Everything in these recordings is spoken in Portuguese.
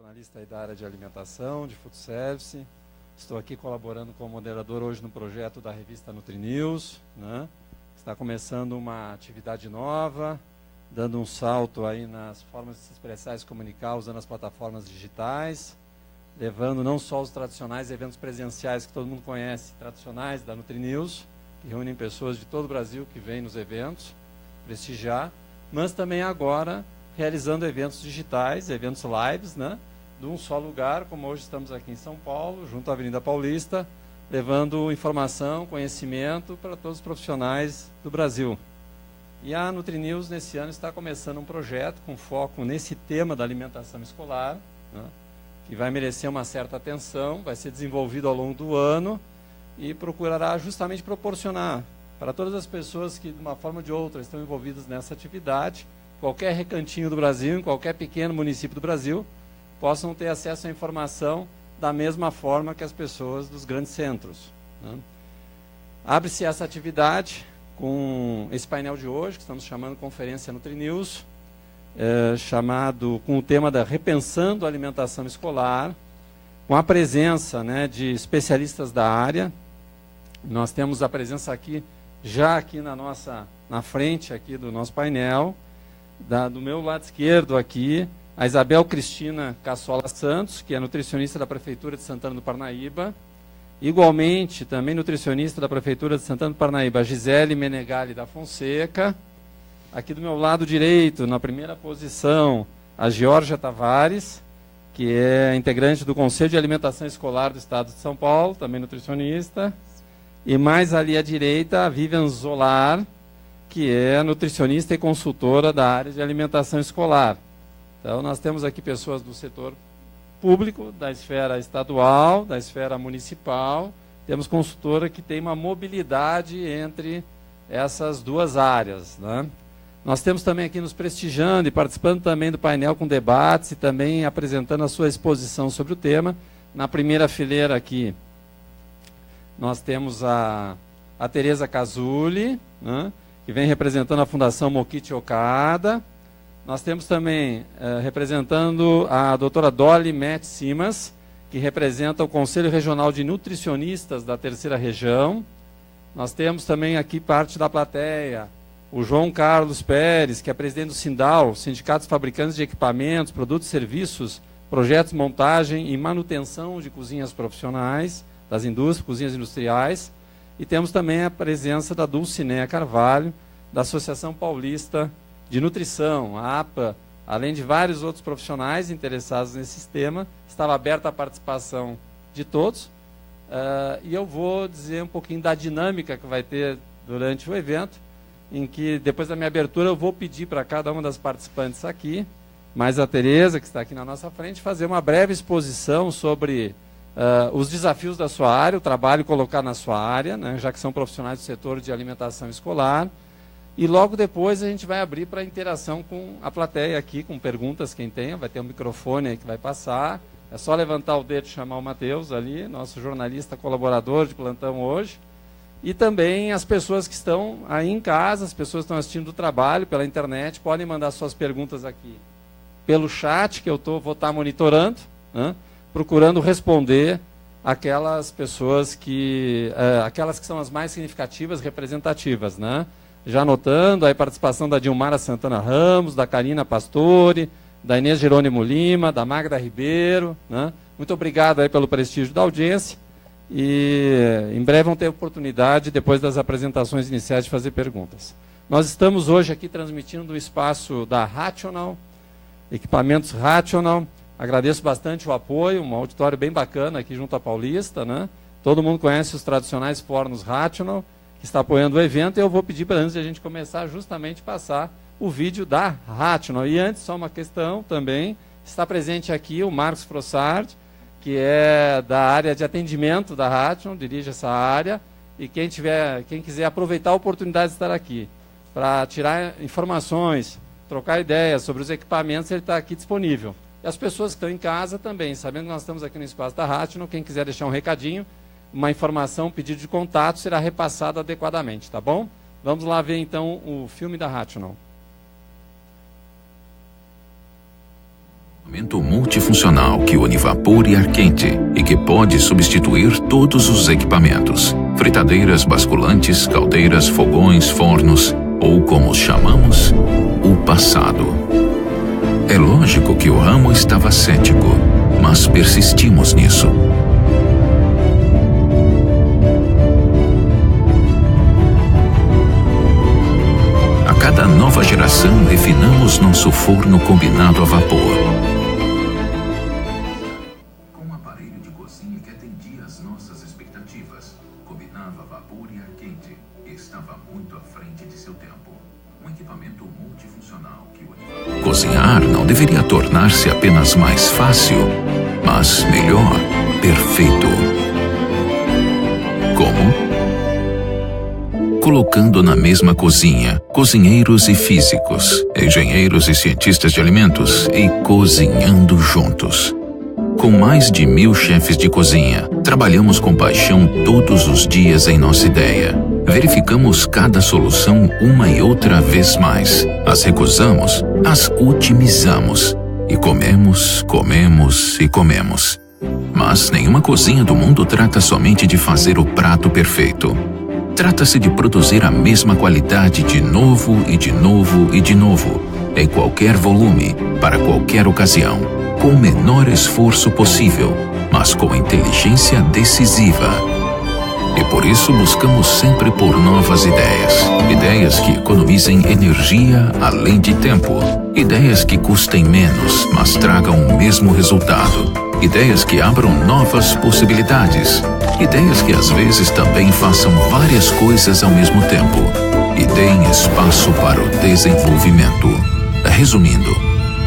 jornalista aí da área de alimentação, de food service. Estou aqui colaborando como moderador hoje no projeto da revista NutriNews, né? Está começando uma atividade nova, dando um salto aí nas formas de se expressar e se comunicar usando as plataformas digitais, levando não só os tradicionais eventos presenciais que todo mundo conhece, tradicionais da NutriNews, que reúnem pessoas de todo o Brasil que vêm nos eventos, prestigiar, mas também agora realizando eventos digitais, eventos lives, né, de um só lugar, como hoje estamos aqui em São Paulo, junto à Avenida Paulista, levando informação, conhecimento para todos os profissionais do Brasil. E a NutriNews, nesse ano, está começando um projeto com foco nesse tema da alimentação escolar, né, que vai merecer uma certa atenção, vai ser desenvolvido ao longo do ano e procurará justamente proporcionar para todas as pessoas que, de uma forma ou de outra, estão envolvidas nessa atividade, qualquer recantinho do Brasil, em qualquer pequeno município do Brasil, possam ter acesso à informação da mesma forma que as pessoas dos grandes centros, né? Abre-se essa atividade com esse painel de hoje, que estamos chamando Conferência NutriNews, chamado com o tema da Repensando a Alimentação Escolar, com a presença, né, de especialistas da área. Nós temos a presença aqui, já aqui na frente aqui do nosso painel, do meu lado esquerdo aqui, a Isabel Cristina Cassola Santos, que é nutricionista da Prefeitura de Santana do Parnaíba. Igualmente, também nutricionista da Prefeitura de Santana do Parnaíba, a Gisele Menegali da Fonseca. Aqui do meu lado direito, na primeira posição, a Georgia Tavares, que é integrante do Conselho de Alimentação Escolar do Estado de São Paulo, também nutricionista. E mais ali à direita, a Vivian Zolar, que é nutricionista e consultora da área de alimentação escolar. Então, nós temos aqui pessoas do setor público, da esfera estadual, da esfera municipal. Temos consultora que tem uma mobilidade entre essas duas áreas, né? Nós temos também aqui nos prestigiando e participando também do painel com debates e também apresentando a sua exposição sobre o tema. Na primeira fileira aqui, nós temos a Tereza Casulli, né, que vem representando a Fundação Mokichi Okada. Nós temos também, representando a doutora Dolly Matt Simas, que representa o Conselho Regional de Nutricionistas da Terceira Região. Nós temos também aqui parte da plateia, o João Carlos Pérez, que é presidente do SINDAL, Sindicato dos Fabricantes de Equipamentos, Produtos e Serviços, Projetos, Montagem e Manutenção de Cozinhas Profissionais, das indústrias, cozinhas industriais. E temos também a presença da Dulcinea Carvalho, da Associação Paulista de Nutrição, a APA, além de vários outros profissionais interessados nesse tema. Estava aberta a participação de todos. E eu vou dizer um pouquinho da dinâmica que vai ter durante o evento, em que, depois da minha abertura, eu vou pedir para cada uma das participantes aqui, mais a Tereza, que está aqui na nossa frente, fazer uma breve exposição sobre os desafios da sua área, o trabalho colocado na sua área, né, já que são profissionais do setor de alimentação escolar. E logo depois a gente vai abrir para interação com a plateia aqui, com perguntas, quem tenha, vai ter um microfone aí que vai passar. É só levantar o dedo e chamar o Matheus ali, nosso jornalista colaborador de plantão hoje. E também as pessoas que estão aí em casa, as pessoas que estão assistindo do trabalho pela internet, podem mandar suas perguntas aqui pelo chat, que eu vou estar monitorando, né, procurando responder aquelas pessoas aquelas que são as mais significativas, representativas, né? Já anotando a participação da Dilmara Santana Ramos, da Karina Pastore, da Inês Jerônimo Lima, da Magda Ribeiro, né? Muito obrigado aí pelo prestígio da audiência e em breve vão ter oportunidade, depois das apresentações iniciais, de fazer perguntas. Nós estamos hoje aqui transmitindo do espaço da Rational, Equipamentos Rational. Agradeço bastante o apoio, um auditório bem bacana aqui junto à Paulista, né? Todo mundo conhece os tradicionais fornos Rational, que está apoiando o evento, e eu vou pedir para, antes de a gente começar, justamente passar o vídeo da Rational. E antes, só uma questão também, está presente aqui o Marcos Frossard, que é da área de atendimento da Rational, dirige essa área, e quem quiser aproveitar a oportunidade de estar aqui para tirar informações, trocar ideias sobre os equipamentos, ele está aqui disponível. E as pessoas que estão em casa também, sabendo que nós estamos aqui no espaço da Rational, quem quiser deixar um recadinho, uma informação, um pedido de contato, será repassado adequadamente, tá bom? Vamos lá ver então o filme da Rational. Equipamento multifuncional que une vapor e ar quente e que pode substituir todos os equipamentos. Fritadeiras, basculantes, caldeiras, fogões, fornos ou, como os chamamos, o passado. É lógico que o ramo estava cético, mas persistimos nisso. A cada nova geração, refinamos nosso forno combinado a vapor. Com um aparelho de cozinha que atendia às nossas expectativas, combinava vapor e ar quente e estava muito à frente de seu tempo. Um equipamento multifuncional que unia... Cozinhar não deveria tornar-se apenas mais fácil, mas melhor, perfeito. Como? Colocando na mesma cozinha cozinheiros e físicos, engenheiros e cientistas de alimentos e cozinhando juntos. Com mais de 1000 chefes de cozinha, trabalhamos com paixão todos os dias em nossa ideia. Verificamos cada solução uma e outra vez mais. As recusamos, as otimizamos. E comemos, comemos e comemos. Mas nenhuma cozinha do mundo trata somente de fazer o prato perfeito. Trata-se de produzir a mesma qualidade de novo e de novo e de novo, em qualquer volume, para qualquer ocasião, com o menor esforço possível, mas com inteligência decisiva. E por isso buscamos sempre por novas ideias. Ideias que economizem energia além de tempo. Ideias que custem menos, mas tragam o mesmo resultado. Ideias que abram novas possibilidades. Ideias que às vezes também façam várias coisas ao mesmo tempo. E deem espaço para o desenvolvimento. Resumindo,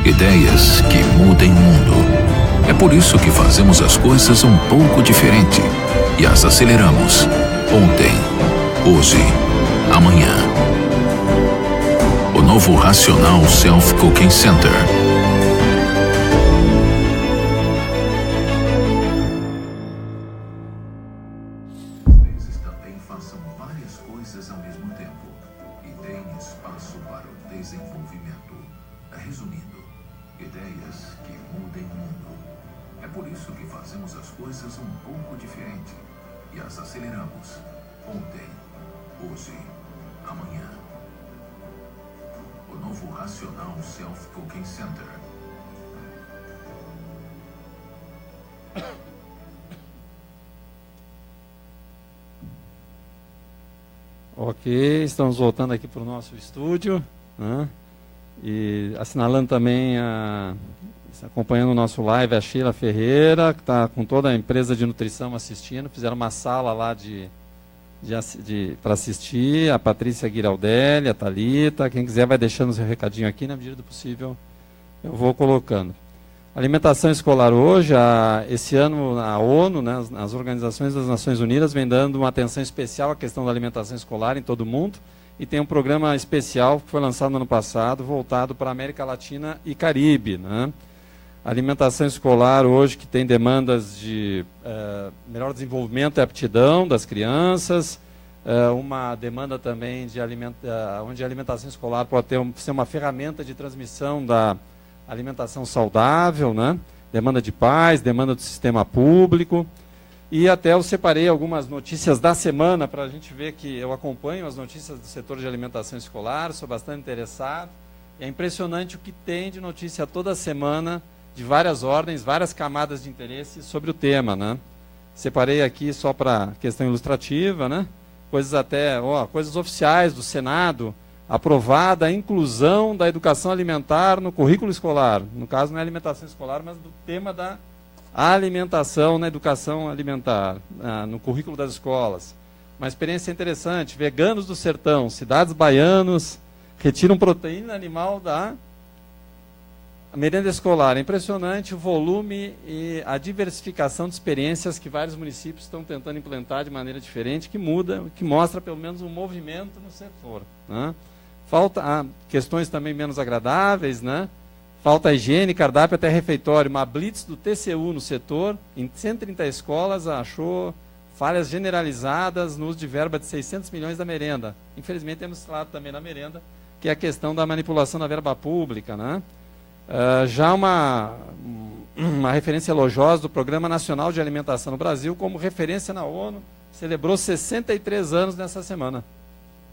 ideias que mudem o mundo. É por isso que fazemos as coisas um pouco diferente. E as aceleramos. Ontem, hoje, amanhã. O novo Racional Self-Cooking Center. Às vezes também façam várias coisas ao mesmo tempo. E deem espaço para o desenvolvimento. Resumindo, ideias que mudem o mundo. É por isso que fazemos as coisas um pouco diferente. E as aceleramos. Ontem, hoje, amanhã. O novo Racional Self-Cooking Center. Ok, estamos voltando aqui para o nosso estúdio, né? E assinalando também acompanhando o nosso live, a Sheila Ferreira, que está com toda a empresa de nutrição assistindo. Fizeram uma sala lá para assistir. A Patrícia Giraldelli, a Thalita. Quem quiser vai deixando o seu recadinho aqui, na medida do possível eu vou colocando. Alimentação escolar hoje, esse ano a ONU, né, as Organizações das Nações Unidas, vem dando uma atenção especial à questão da alimentação escolar em todo o mundo. E tem um programa especial que foi lançado no ano passado, voltado para a América Latina e Caribe, né? Alimentação escolar hoje que tem demandas de melhor desenvolvimento e aptidão das crianças, uma demanda também de onde a alimentação escolar pode ser uma ferramenta de transmissão da alimentação saudável, né? Demanda de pais, demanda do sistema público. E até eu separei algumas notícias da semana para a gente ver que eu acompanho as notícias do setor de alimentação escolar, sou bastante interessado. É impressionante o que tem de notícia toda semana, de várias ordens, várias camadas de interesse sobre o tema, né? Separei aqui só para questão ilustrativa, né? Coisas até, coisas oficiais do Senado, aprovada a inclusão da educação alimentar no currículo escolar. No caso não é alimentação escolar, mas do tema da alimentação na educação alimentar, no currículo das escolas. Uma experiência interessante, veganos do sertão, cidades baianas, retiram proteína animal da merenda escolar. É impressionante o volume e a diversificação de experiências que vários municípios estão tentando implantar de maneira diferente, que muda, que mostra pelo menos um movimento no setor, né? Falta questões também menos agradáveis, né? Falta higiene, cardápio até refeitório. Uma blitz do TCU no setor, em 130 escolas, achou falhas generalizadas no uso de verba de 600 milhões da merenda. Infelizmente, temos falado também na merenda, que é a questão da manipulação da verba pública, né? já uma referência elogiosa do Programa Nacional de Alimentação no Brasil, como referência na ONU, celebrou 63 anos nessa semana.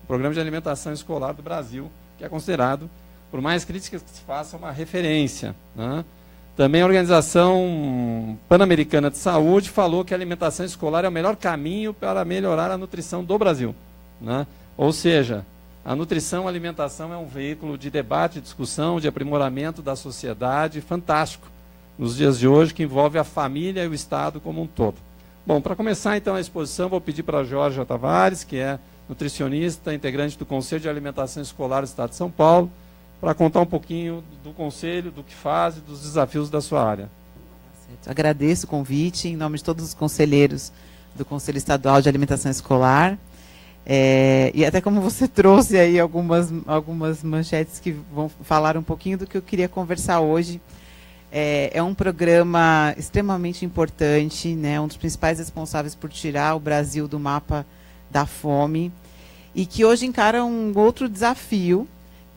O Programa de Alimentação Escolar do Brasil, que é considerado, por mais críticas que se façam, uma referência, né? Também a Organização Pan-Americana de Saúde falou que a alimentação escolar é o melhor caminho para melhorar a nutrição do Brasil, né? Ou seja, a nutrição e a alimentação é um veículo de debate, de discussão, de aprimoramento da sociedade fantástico nos dias de hoje, que envolve a família e o Estado como um todo. Bom, para começar então a exposição, vou pedir para a Georgia Tavares, que é nutricionista, integrante do Conselho de Alimentação Escolar do Estado de São Paulo, para contar um pouquinho do Conselho, do que faz e dos desafios da sua área. Agradeço o convite em nome de todos os conselheiros do Conselho Estadual de Alimentação Escolar. E até como você trouxe aí algumas manchetes que vão falar um pouquinho do que eu queria conversar hoje. É um programa extremamente importante, né, um dos principais responsáveis por tirar o Brasil do mapa da fome, e que hoje encara um outro desafio,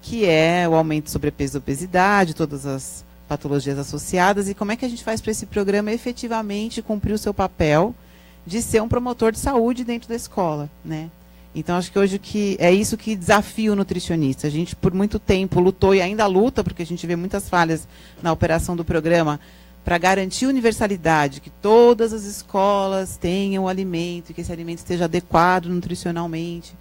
que é o aumento do sobrepeso e obesidade, todas as patologias associadas, e como é que a gente faz para esse programa efetivamente cumprir o seu papel de ser um promotor de saúde dentro da escola, né? Então, acho que hoje é isso que desafia o nutricionista. A gente, por muito tempo, lutou e ainda luta, porque a gente vê muitas falhas na operação do programa, para garantir universalidade, que todas as escolas tenham o alimento, e que esse alimento esteja adequado nutricionalmente.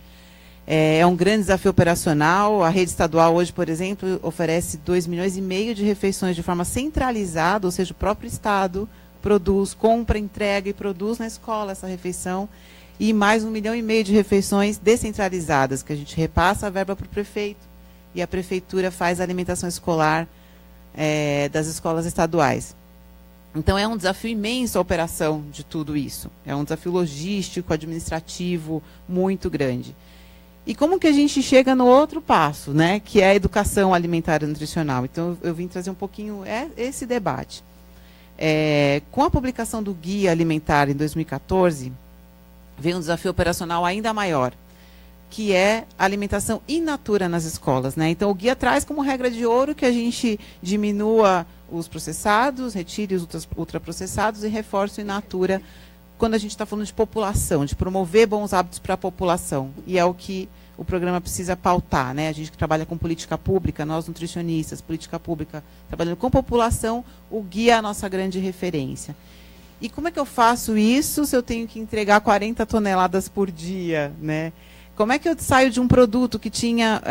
É um grande desafio operacional. A rede estadual hoje, por exemplo, oferece 2,5 milhões de refeições de forma centralizada, ou seja, o próprio Estado produz, compra, entrega e produz na escola essa refeição, e mais 1,5 milhão de refeições descentralizadas, que a gente repassa a verba para o prefeito, e a prefeitura faz a alimentação escolar das escolas estaduais. Então, é um desafio imenso a operação de tudo isso. É um desafio logístico, administrativo, muito grande. E como que a gente chega no outro passo, né, que é a educação alimentar e nutricional? Então, eu vim trazer um pouquinho esse debate. Com a publicação do Guia Alimentar em 2014, veio um desafio operacional ainda maior, que é a alimentação in natura nas escolas, né? Então, o guia traz como regra de ouro que a gente diminua os processados, retire os ultraprocessados e reforce o in natura quando a gente está falando de população, de promover bons hábitos para a população. E é o que o programa precisa pautar, né? A gente que trabalha com política pública, nós nutricionistas, política pública, trabalhando com população, o guia é a nossa grande referência. E como é que eu faço isso se eu tenho que entregar 40 toneladas por dia, né? Como é que eu saio de um produto que tinha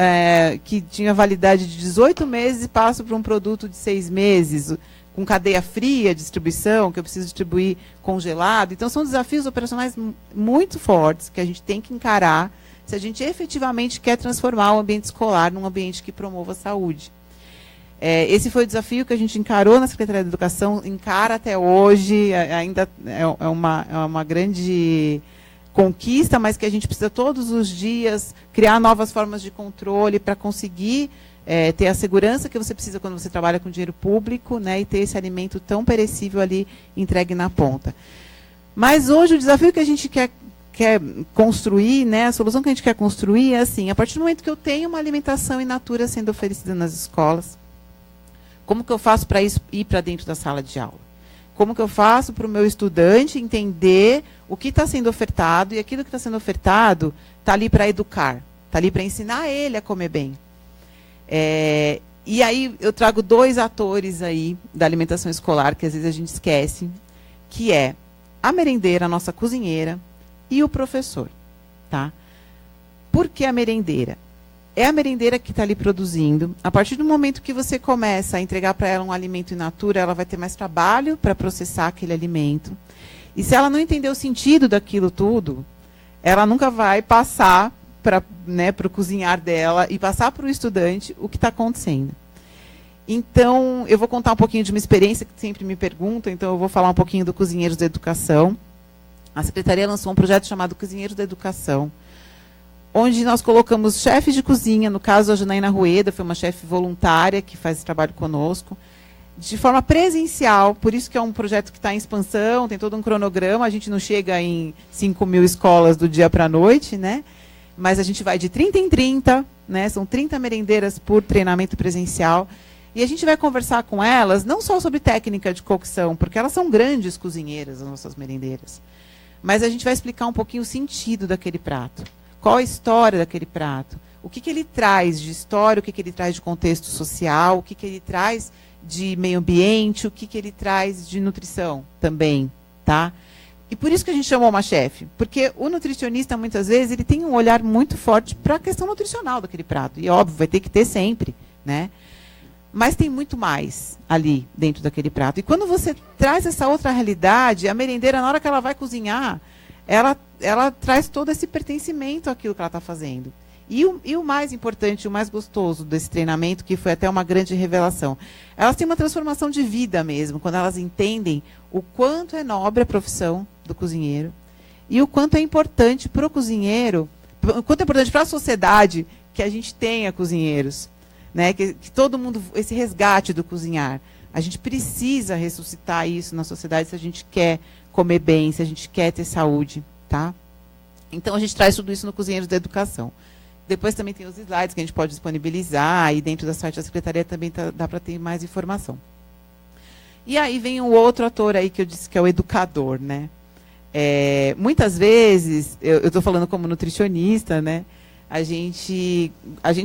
validade de 18 meses e passo para um produto de 6 meses, com cadeia fria, distribuição, que eu preciso distribuir congelado? Então, são desafios operacionais muito fortes que a gente tem que encarar se a gente efetivamente quer transformar o ambiente escolar num ambiente que promova a saúde. Esse foi o desafio que a gente encarou na Secretaria de Educação, encara até hoje, ainda é uma grande conquista, mas que a gente precisa todos os dias criar novas formas de controle para conseguir ter a segurança que você precisa quando você trabalha com dinheiro público, né, e ter esse alimento tão perecível ali entregue na ponta. Mas hoje o desafio que a gente quer construir, né, a solução que a gente quer construir é assim: a partir do momento que eu tenho uma alimentação in natura sendo oferecida nas escolas, como que eu faço para isso ir para dentro da sala de aula? Como que eu faço para o meu estudante entender o que está sendo ofertado, e aquilo que está sendo ofertado está ali para educar, está ali para ensinar ele a comer bem. E aí eu trago 2 atores aí da alimentação escolar que às vezes a gente esquece, que é a merendeira, a nossa cozinheira, e o professor. Tá? Por que a merendeira? É a merendeira que está ali produzindo. A partir do momento que você começa a entregar para ela um alimento in natura, ela vai ter mais trabalho para processar aquele alimento. E se ela não entender o sentido daquilo tudo, ela nunca vai passar para o cozinhar dela e passar para o estudante o que está acontecendo. Então, eu vou contar um pouquinho de uma experiência que sempre me perguntam, então eu vou falar um pouquinho do Cozinheiros da Educação. A Secretaria lançou um projeto chamado Cozinheiros da Educação, onde nós colocamos chefes de cozinha, no caso a Janaína Rueda, foi uma chefe voluntária que faz esse trabalho conosco, de forma presencial, por isso que é um projeto que está em expansão, tem todo um cronograma, a gente não chega em 5.000 escolas do dia para a noite, né? Mas a gente vai de 30 em 30, né? São 30 merendeiras por treinamento presencial, E a gente vai conversar com elas, não só sobre técnica de cocção, porque elas são grandes cozinheiras, as nossas merendeiras, mas a gente vai explicar um pouquinho o sentido daquele prato. Qual a história daquele prato? O que ele traz de história, o que ele traz de contexto social, o que ele traz de meio ambiente, o que ele traz de nutrição também, tá? E por isso que a gente chamou uma chefe, porque o nutricionista, muitas vezes, ele tem um olhar muito forte para a questão nutricional daquele prato. E, óbvio, vai ter que ter sempre, né? Mas tem muito mais ali dentro daquele prato. E quando você traz essa outra realidade, a merendeira, na hora que ela vai cozinhar, ela traz todo esse pertencimento àquilo que ela está fazendo. E o mais importante, o mais gostoso desse treinamento, que foi até uma grande revelação, elas têm uma transformação de vida mesmo, quando elas entendem o quanto é nobre a profissão do cozinheiro e o quanto é importante para o cozinheiro, o quanto é importante para a sociedade que a gente tenha cozinheiros, né? Que todo mundo, esse resgate do cozinhar. A gente precisa ressuscitar isso na sociedade se a gente quer comer bem, se a gente quer ter saúde, tá? Então, a gente traz tudo isso no Cozinheiros da Educação. Depois também tem os slides que a gente pode disponibilizar, e dentro da site da Secretaria também dá para ter mais informação. E aí vem um outro ator aí que eu disse que é o educador, né? Muitas vezes, eu estou falando como nutricionista, né? A gente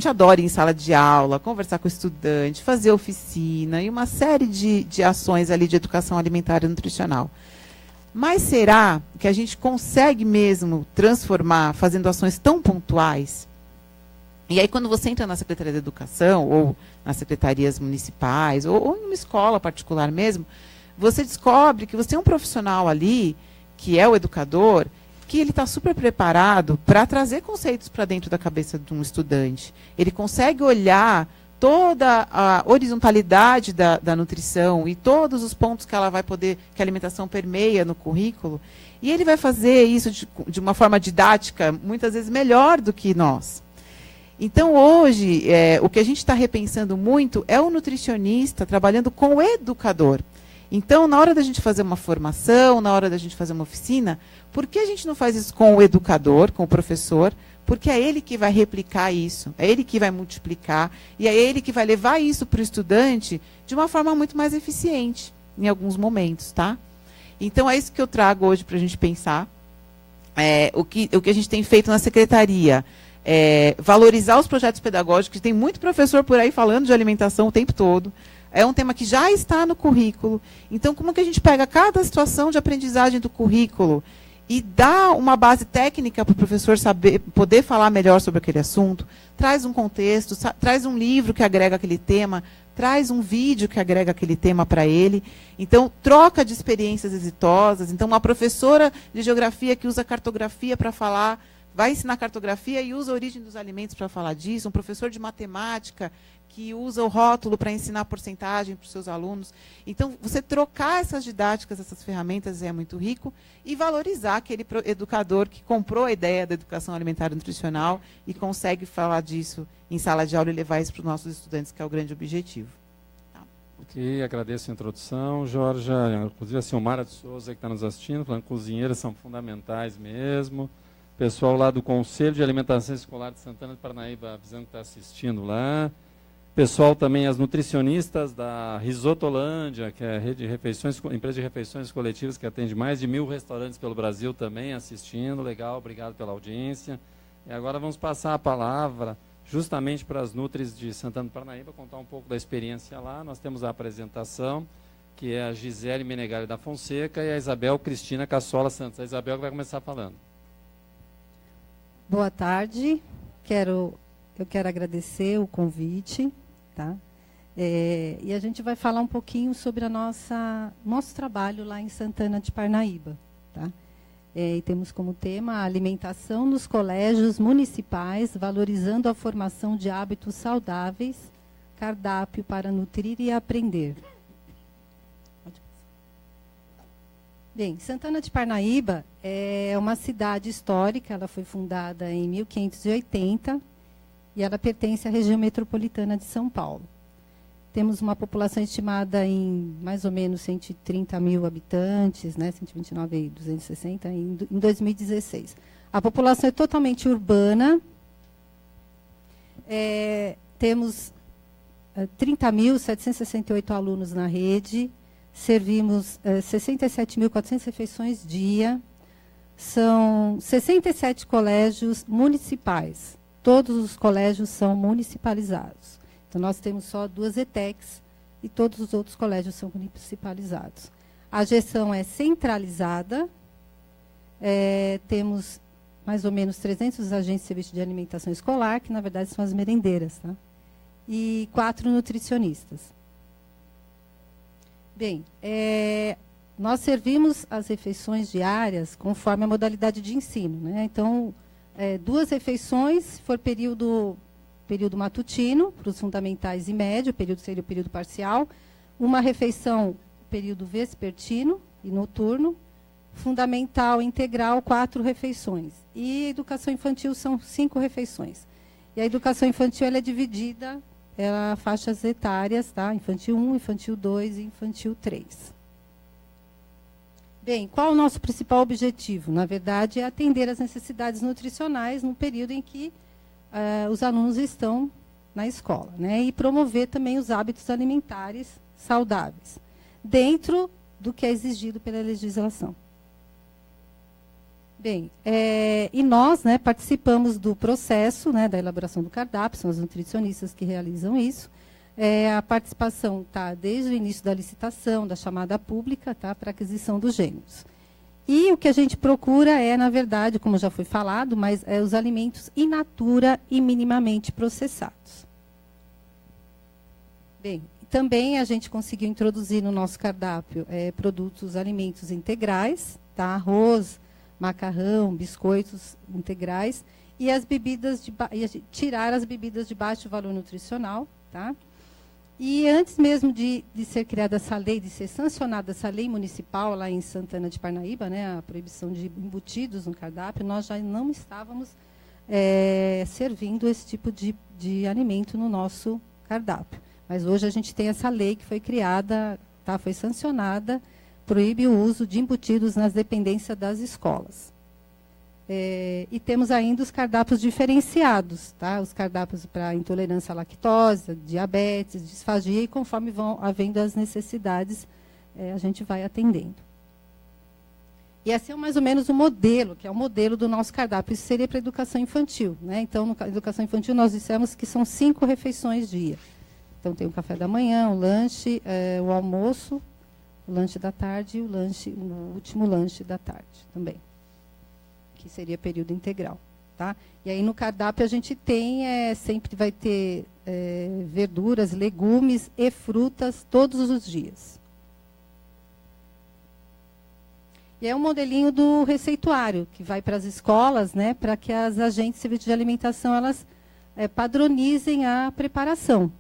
adora ir em sala de aula, conversar com o estudante, fazer oficina e uma série de ações ali de educação alimentar e nutricional. Mas será que a gente consegue mesmo transformar fazendo ações tão pontuais? E aí, quando você entra na Secretaria da Educação, ou nas secretarias municipais, ou em uma escola particular mesmo, você descobre que você tem um profissional ali, que é o educador, que ele está super preparado para trazer conceitos para dentro da cabeça de um estudante. Ele consegue olhar toda a horizontalidade da nutrição e todos os pontos que ela vai poder, que a alimentação permeia no currículo, e ele vai fazer isso de uma forma didática, muitas vezes melhor do que nós. Então, hoje, o que a gente está repensando muito é o nutricionista trabalhando com o educador. Então, na hora da gente fazer uma formação, na hora da gente fazer uma oficina, por que a gente não faz isso com o educador, com o professor? Porque é ele que vai replicar isso, é ele que vai multiplicar, e é ele que vai levar isso para o estudante de uma forma muito mais eficiente, em alguns momentos, tá? Então, é isso que eu trago hoje para a gente pensar. O que a gente tem feito na secretaria valorizar os projetos pedagógicos. Tem muito professor por aí falando de alimentação o tempo todo. É um tema que já está no currículo. Então, como que a gente pega cada situação de aprendizagem do currículo e dá uma base técnica para o professor saber, poder falar melhor sobre aquele assunto, traz um contexto, traz um livro que agrega aquele tema, traz um vídeo que agrega aquele tema para ele. Então, troca de experiências exitosas. Então, uma professora de geografia que usa cartografia para falar, vai ensinar cartografia e usa a origem dos alimentos para falar disso. Um professor de matemática que usa o rótulo para ensinar porcentagem para os seus alunos. Então, você trocar essas didáticas, essas ferramentas é muito rico, e valorizar aquele educador que comprou a ideia da educação alimentar e nutricional e consegue falar disso em sala de aula e levar isso para os nossos estudantes, que é o grande objetivo. Tá. Ok, agradeço a introdução, Jorge. Inclusive a Silmara de Souza, que está nos assistindo, falando que cozinheiras são fundamentais mesmo. Pessoal lá do Conselho de Alimentação Escolar de Santana de Parnaíba, avisando que está assistindo lá. Pessoal também, as nutricionistas da Risotolândia, que é a rede de refeições, empresa de refeições coletivas, que atende mais de 1000 restaurantes pelo Brasil também assistindo. Legal, obrigado pela audiência. E agora vamos passar a palavra justamente para as Nutris de Santana de Parnaíba, contar um pouco da experiência lá. Nós temos a apresentação, que é a Gisele Menegali da Fonseca e a Isabel Cristina Cassola Santos. A Isabel que vai começar falando. Boa tarde. Eu quero agradecer o convite, tá? E a gente vai falar um pouquinho sobre nosso trabalho lá em Santana de Parnaíba, tá? E temos como tema a alimentação nos colégios municipais, valorizando a formação de hábitos saudáveis, cardápio para nutrir e aprender. Bem, Santana de Parnaíba é uma cidade histórica, ela foi fundada em 1580 e ela pertence à região metropolitana de São Paulo. Temos uma população estimada em mais ou menos 130 mil habitantes, né, 129.260 em 2016. A população é totalmente urbana. Temos 30.768 alunos na rede, servimos 67.400 refeições dia, são 67 colégios municipais, todos os colégios são municipalizados. Então, nós temos só 2 ETECs e todos os outros colégios são municipalizados. A gestão é centralizada, temos mais ou menos 300 agentes de serviço de alimentação escolar, que na verdade são as merendeiras, tá? E 4 nutricionistas. Bem, nós servimos as refeições diárias conforme a modalidade de ensino, né? Então, 2 refeições, se for período matutino, para os fundamentais e médio, seria o período parcial, uma refeição, período vespertino e noturno, fundamental integral, 4 refeições. E a educação infantil são 5 refeições. E a educação infantil ela é dividida em faixas etárias, tá? Infantil 1, infantil 2 e infantil 3. Bem, qual o nosso principal objetivo? Na verdade, é atender às necessidades nutricionais no período em que os alunos estão na escola, né? E promover também os hábitos alimentares saudáveis, dentro do que é exigido pela legislação. Bem, e nós, né, participamos do processo, né, da elaboração do cardápio, são os nutricionistas que realizam isso. A participação está desde o início da licitação, da chamada pública, tá, para aquisição dos gêneros. E o que a gente procura na verdade, como já foi falado, mas os alimentos in natura e minimamente processados. Bem, também a gente conseguiu introduzir no nosso cardápio alimentos integrais, tá, arroz, macarrão, biscoitos integrais, e as bebidas tirar as bebidas de baixo valor nutricional, tá? E antes mesmo de ser criada essa lei, de ser sancionada essa lei municipal lá em Santana de Parnaíba, né, a proibição de embutidos no cardápio, nós já não estávamos servindo esse tipo de alimento no nosso cardápio. Mas hoje a gente tem essa lei que foi criada, tá, foi sancionada, proíbe o uso de embutidos nas dependências das escolas. E temos ainda os cardápios diferenciados, tá? Os cardápios para intolerância à lactose, diabetes, disfagia, e conforme vão havendo as necessidades, a gente vai atendendo. E esse é mais ou menos o modelo, que é o modelo do nosso cardápio. Isso seria para a educação infantil, né? Então, na educação infantil, nós dissemos que são 5 refeições dia. Então, tem o café da manhã, o lanche, o almoço, o lanche da tarde e o último lanche da tarde também, que seria período integral, tá? E aí no cardápio a gente tem, sempre vai ter verduras, legumes e frutas todos os dias. E é um modelinho do receituário, que vai para as escolas, né, para que as agentes de serviço de alimentação, elas padronizem a preparação,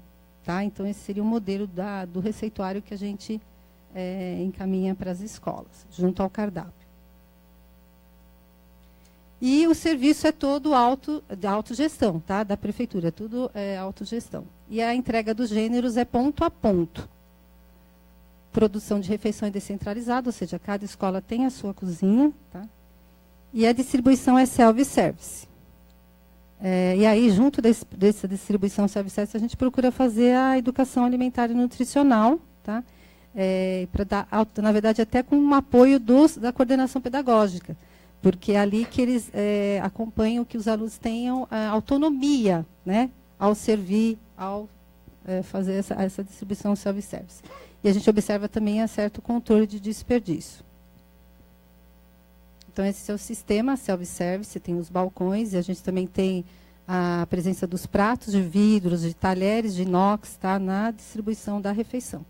tá? Então esse seria o modelo do receituário que a gente encaminha para as escolas, junto ao cardápio. E o serviço é todo de autogestão, tá? Da prefeitura, tudo é autogestão. E a entrega dos gêneros é ponto a ponto. Produção de refeição é descentralizada, ou seja, cada escola tem a sua cozinha, tá? E a distribuição é self-service. E aí, junto dessa distribuição self-service, a gente procura fazer a educação alimentar e nutricional, tá? Para dar, na verdade, até com um apoio da coordenação pedagógica, porque é ali que eles acompanham que os alunos tenham autonomia, né, ao servir, ao fazer essa distribuição self-service. E a gente observa também certo controle de desperdício. Então, esse é o sistema self-service, tem os balcões, e a gente também tem a presença dos pratos de vidros, de talheres de inox, tá, na distribuição da refeição.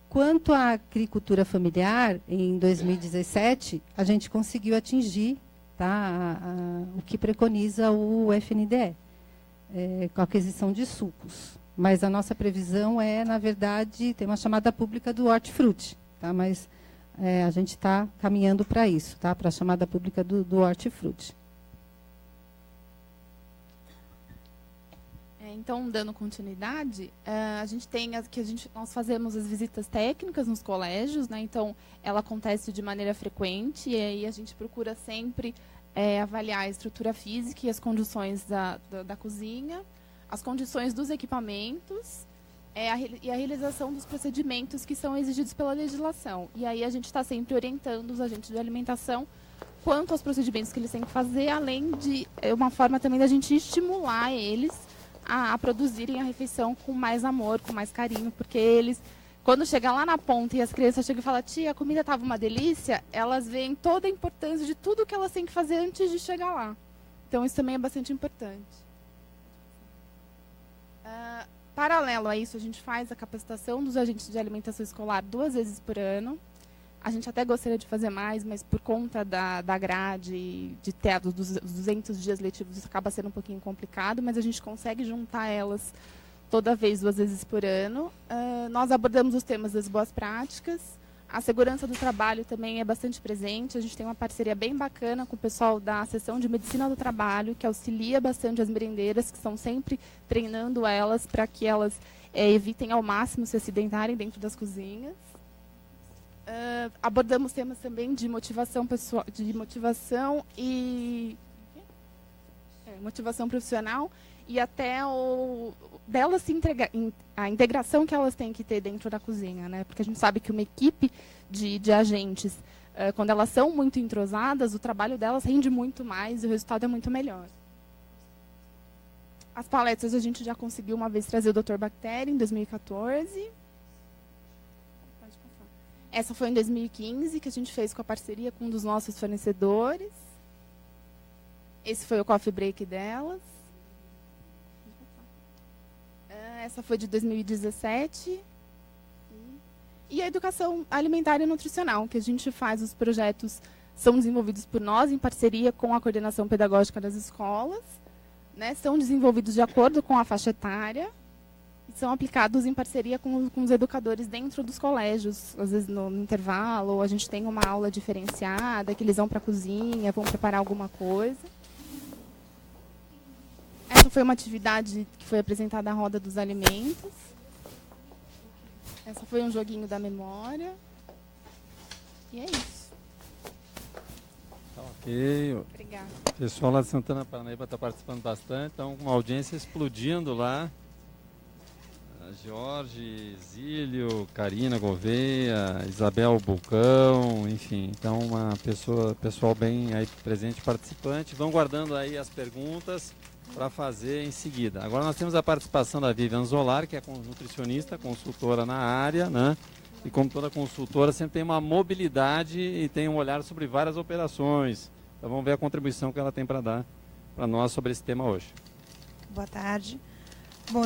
Quanto à agricultura familiar, em 2017, a gente conseguiu atingir, tá, o que preconiza o FNDE, com a aquisição de sucos. Mas a nossa previsão na verdade, tem uma chamada pública do hortifruti, tá? Mas a gente está caminhando para isso, tá? Para a chamada pública do hortifruti. Então, dando continuidade, a gente tem nós fazemos as visitas técnicas nos colégios, né? Então, ela acontece de maneira frequente, e aí a gente procura sempre avaliar a estrutura física e as condições da cozinha, as condições dos equipamentos e a realização dos procedimentos que são exigidos pela legislação. E aí a gente está sempre orientando os agentes de alimentação quanto aos procedimentos que eles têm que fazer, além de uma forma também da gente estimular eles a produzirem a refeição com mais amor, com mais carinho, porque eles, quando chega lá na ponta e as crianças chegam e falam, tia, a comida estava uma delícia, elas veem toda a importância de tudo que elas têm que fazer antes de chegar lá. Então, isso também é bastante importante. Paralelo a isso, a gente faz a capacitação dos agentes de alimentação escolar 2 vezes por ano. A gente até gostaria de fazer mais, mas por conta da grade, de ter dos 200 dias letivos, isso acaba sendo um pouquinho complicado, mas a gente consegue juntar elas toda vez 2 vezes por ano. Nós abordamos os temas das boas práticas. A segurança do trabalho também é bastante presente. A gente tem uma parceria bem bacana com o pessoal da seção de medicina do trabalho, que auxilia bastante as merendeiras, que estão sempre treinando elas para que elas evitem ao máximo se acidentarem dentro das cozinhas. Abordamos temas também de motivação pessoal, de motivação e motivação profissional e até delas se entregar, a integração que elas têm que ter dentro da cozinha, né? Porque a gente sabe que uma equipe de agentes, quando elas são muito entrosadas, o trabalho delas rende muito mais e o resultado é muito melhor. As palestras a gente já conseguiu uma vez trazer o Dr. Bactéria em 2014. Essa foi em 2015, que a gente fez com a parceria com um dos nossos fornecedores. Esse foi o coffee break delas. Essa foi de 2017. E a educação alimentar e nutricional, que a gente faz, os projetos são desenvolvidos por nós, em parceria com a coordenação pedagógica das escolas, né? São desenvolvidos de acordo com a faixa etária, e são aplicados em parceria com os educadores dentro dos colégios. Às vezes no intervalo, ou a gente tem uma aula diferenciada, que eles vão para a cozinha, vão preparar alguma coisa. Essa foi uma atividade que foi apresentada à roda dos alimentos. Essa foi um joguinho da memória. E é isso. Tá ok. Obrigada. O pessoal lá de Santana Parnaíba está participando bastante, então com uma audiência explodindo lá. Jorge, Zílio, Karina Gouveia, Isabel Bulcão, enfim, então pessoal bem aí presente, participante. Vão guardando aí as perguntas para fazer em seguida. Agora nós temos a participação da Vivian Zolar, que é nutricionista, consultora na área, né? E como toda consultora sempre tem uma mobilidade e tem um olhar sobre várias operações. Então vamos ver a contribuição que ela tem para dar para nós sobre esse tema hoje. Boa tarde. Bom,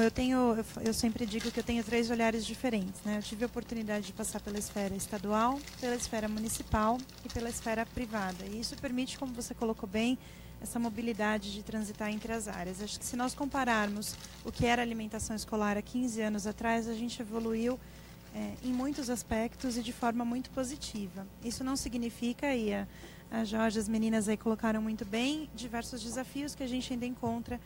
eu sempre digo que eu tenho 3 olhares diferentes, né? Eu tive a oportunidade de passar pela esfera estadual, pela esfera municipal e pela esfera privada. E isso permite, como você colocou bem, essa mobilidade de transitar entre as áreas. Acho que se nós compararmos o que era alimentação escolar há 15 anos atrás, a gente evoluiu em muitos aspectos e de forma muito positiva. Isso não significa, e a Jorge, as meninas aí colocaram muito bem, diversos desafios que a gente ainda encontra